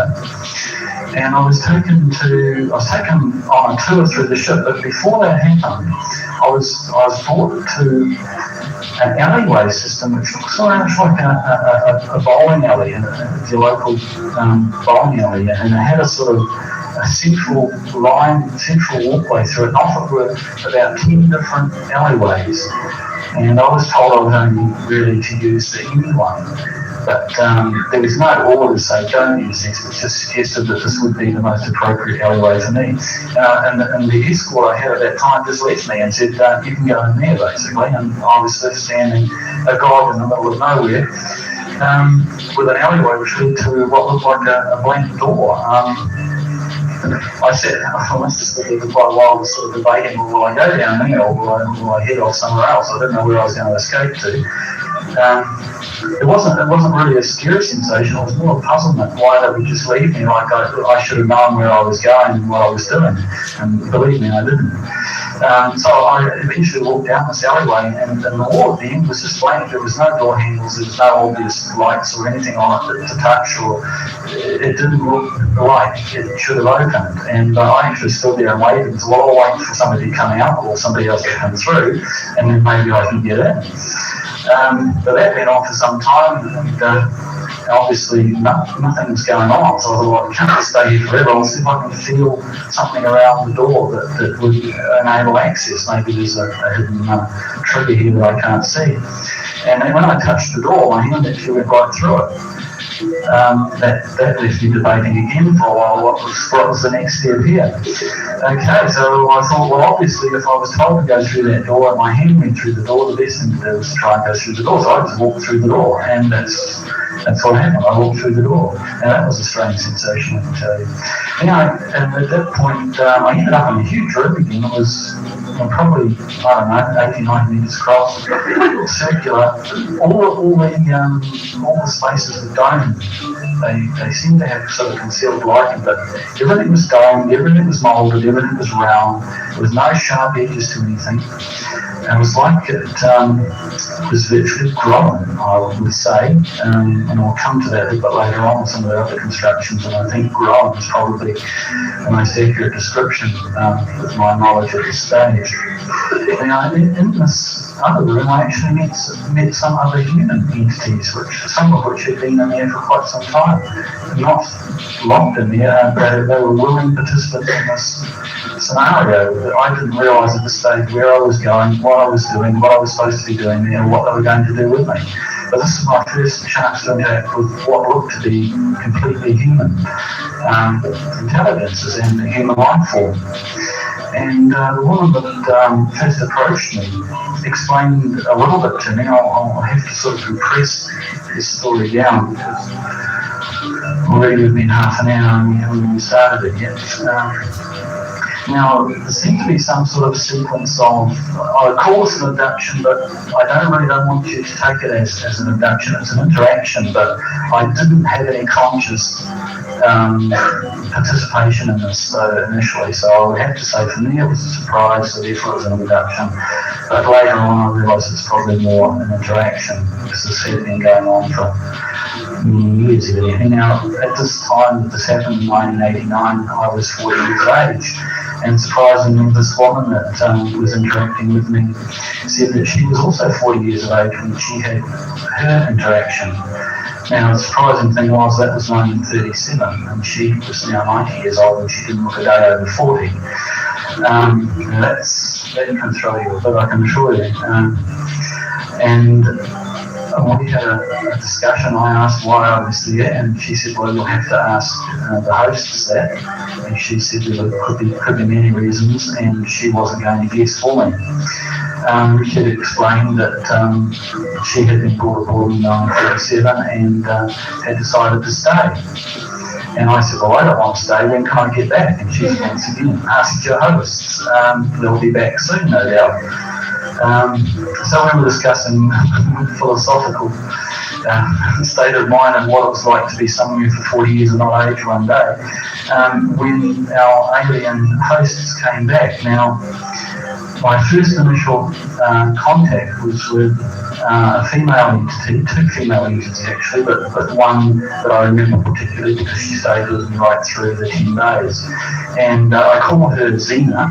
And I was taken on a tour through the ship, but before that happened, I was brought to an alleyway system which looks so much like a bowling alley, your local bowling alley, and it had a sort of a central walkway through it, and off it were about 10 different alleyways. And I was told I was only really to use the end one. But there was no order to say don't use this. It just suggested that this would be the most appropriate alleyway for me. And the escort I had at that time just left me and said, you can go in there, basically. And I was left standing a god in the middle of nowhere with an alleyway which led to what looked like a blank door. I must have stood there for quite a while, sort of debating, well, will I go down there or will I head off somewhere else? I didn't know where I was going to escape to. It wasn't really a scary sensation. It was more a puzzlement why they would just leave me. Like I should have known where I was going and what I was doing, and believe me, I didn't. So I eventually walked down this alleyway, and the wall at the end was just blank. There was no door handles, there was no obvious lights or anything on it to touch, or it didn't look like it should have opened. And I actually stood there and waited until I was waiting for somebody to come out or somebody else to come through, and then maybe I can get in. But that went on for some time, and obviously nothing was going on. So I thought, I can't stay here forever. I'll see if I can feel something around the door that would enable access. Maybe there's a hidden trigger here that I can't see. And then when I touched the door, my hand actually went right through it. That left me debating again for a while. What was the next step here? Okay, so I thought, well, obviously, if I was told to go through that door and my hand went through the door, the best thing to do was to try and go through the door. So I just walked through the door, and that's what happened. I walked through the door, and that was a strange sensation, I can tell you. And at that point, I ended up in a huge room again. It was probably, I don't know, 80, 90 metres across, circular. All the spaces of dome, they seem to have sort of concealed lighting, but everything was domed, everything was moulded, everything was round. There was no sharp edges to anything. And it was like it was virtually growing, I would say, and I'll come to that a bit later on with some of the other constructions, and I think growing is probably the most accurate description with my knowledge at this stage. Now, in this other room, I actually met some other human entities, some of which had been in there for quite some time, not locked in there, but they were willing participants in this scenario that I didn't realise at this stage where I was going, what I was doing, what I was supposed to be doing there, and what they were going to do with me. But this is my first chance to interact with what looked to be completely human intelligences and human life form. And the woman that first approached me explained a little bit to me. I'll have to sort of compress this story down because already we've been half an hour and we haven't even started it yet. Now, there seems to be some sort of sequence of, I call this an abduction, but I don't want you to take it as an abduction. It's an interaction, but I didn't have any conscious participation in this initially, so I would have to say for me it was a surprise, so therefore it was an abduction. But later on I realised it's probably more an interaction because this had been going on for many years. Now, at this time that this happened in 1989, I was 40 years of age. And surprisingly, this woman that was interacting with me said that she was also 40 years of age when she had her interaction. Now, the surprising thing was that was 1937, and she was now 90 years old, and she didn't look a day over 40. That can throw you a bit, I can assure you. And we had a discussion. I asked why I was there, and she said, well, you'll have to ask the hosts that. And she said there could be many reasons, and she wasn't going to guess for me. She had explained that she had been brought aboard in 1937 and had decided to stay. And I said, well, I don't want to stay, when can I get back? And she said, once again, ask your hosts. They'll be back soon, no doubt. So we were discussing philosophical state of mind and what it was like to be somewhere for 40 years and not age one day, when our alien hosts came back. Now, my first initial contact was with a female entity, two female entities actually, but one that I remember particularly because she stayed with me right through the 10 days. And I call her Xena.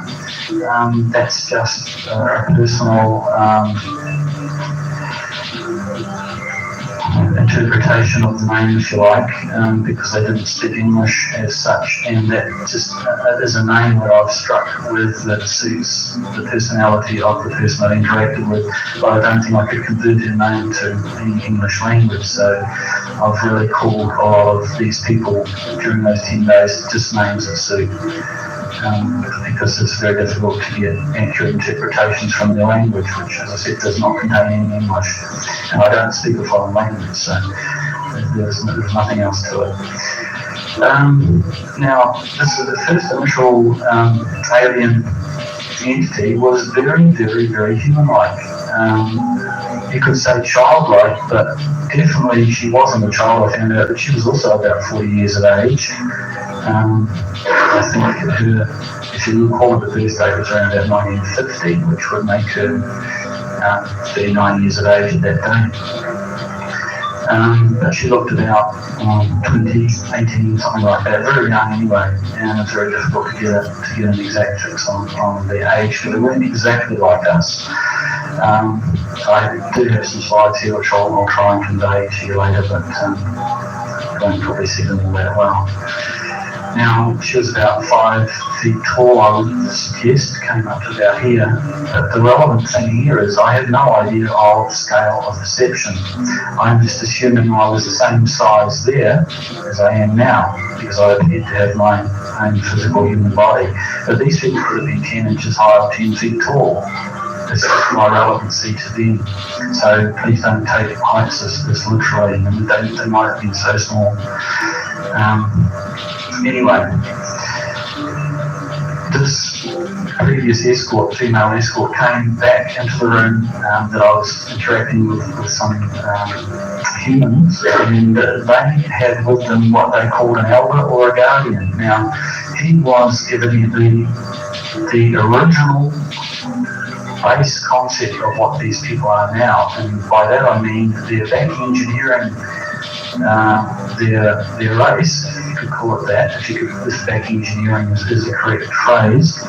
That's just a personal interpretation of the name, if you like, because they didn't speak English as such, and that just is a name that I've struck with that suits the personality of the person I interacted with, but I don't think I could convert her name to any English language, so I've really called a lot of these people during those 10 days just names that suit. Because it's very difficult to get accurate interpretations from their language, which, as I said, does not contain any English. And I don't speak a foreign language, so there's nothing else to it. Now, the first initial alien entity was very, very, very human-like. You could say childlike, but definitely she wasn't a child. I found out that she was also about 40 years of age. I think her, if you recall, the birth date was around about 1950, which would make her 39 years of age at that day. But she looked about 20, 18, something like that, very young anyway, and it's very difficult to get an exact fix on the age, but they weren't exactly like us. I do have some slides here which I'll try and convey to you later, but I don't probably see them all that well. Now, she was about 5 feet tall, I would suggest, came up to about here. But the relevant thing here is I have no idea of scale of perception. I'm just assuming I was the same size there as I am now, because I appeared to have my own physical human body. But these people could have been 10 inches high or 10 feet tall. This is my relevancy to them. So please don't take heights as literally. I mean, they might have been so small. Anyway, this previous escort, female escort, came back into the room that I was interacting with some humans, and they had with them what they called an elder or a guardian. Now, he was evidently the original base concept of what these people are now, and by that I mean they're back engineering their race, if you could call it that, if back engineering is the correct phrase,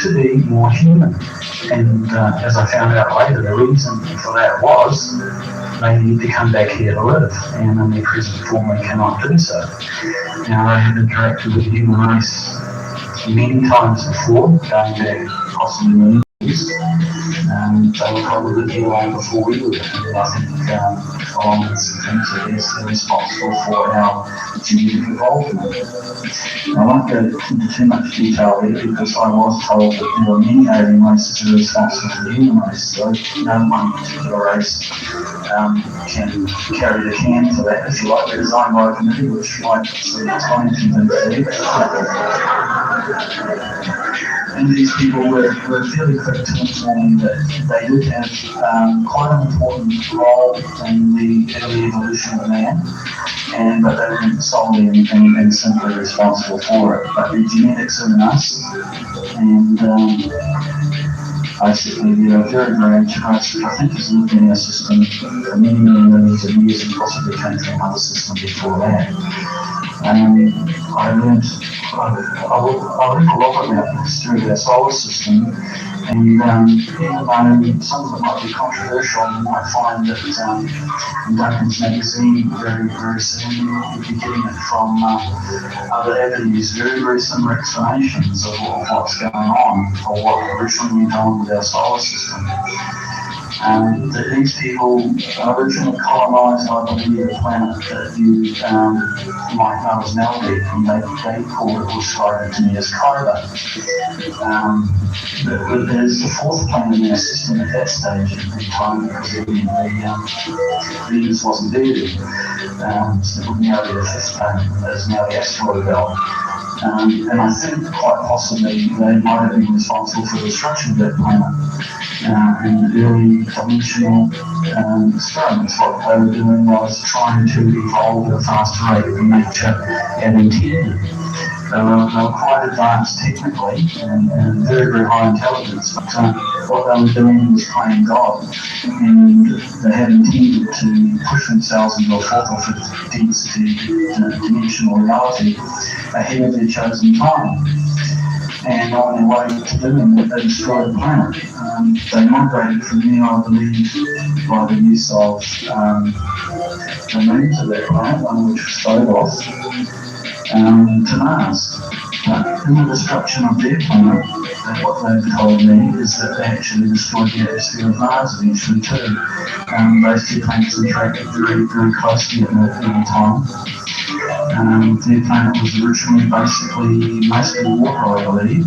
to be more human. And as I found out later, the reason for that was they need to come back here to live, and in their present form they cannot do so. Now, I have interacted with the human race many times before, going back possibly many years. They were probably here long before we were, and I think along with some things that they're responsible for our genetic involvement. I won't go into too much detail there because I was told that there were many alien races that are responsible for the human race, so no one particular race can carry the can for that, if you like. They're designed by a committee, which might sort of explain to them. And these people were fairly quick to inform me that they did have quite an important role in the early evolution of man, but they weren't solely and simply responsible for it. But the genetics are in us, and basically we are very, very ancient race, which I think has lived in our system for many, many millions of years and possibly came from another system before that. I learned a lot about the history of our solar system, and even though some of it might be controversial, you might find that in Duncan's magazine very, very soon you'll be getting it from other avenues, very, very similar explanations of what's going on, or what originally went on with our solar system. That these people originally colonised, I believe, a planet that you might know as Melody, and they called it, or described it to me as Kyber. But there's the fourth planet in our system at that stage in time, because Venus wasn't there. So it would now be the fifth planet, as now the asteroid belt. And I think quite possibly they might have been responsible for the destruction of that planet. In the early dimensional experiments, what they were doing was trying to evolve at a faster rate than nature had intended. They were quite advanced technically and very, very high intelligence, but what they were doing was playing God, and they had intended to push themselves into a fourth or fifth density dimensional reality ahead of their chosen time. And on their way to doing it, they destroyed the planet. They migrated from there, I believe, by the use of the moons of that planet, one which was Phobos, to Mars. But in the destruction of their planet, what they've told me is that they actually destroyed the atmosphere of Mars eventually too. Those two planets interacted very, very closely at the time. Their planet was originally basically mostly water, I believe,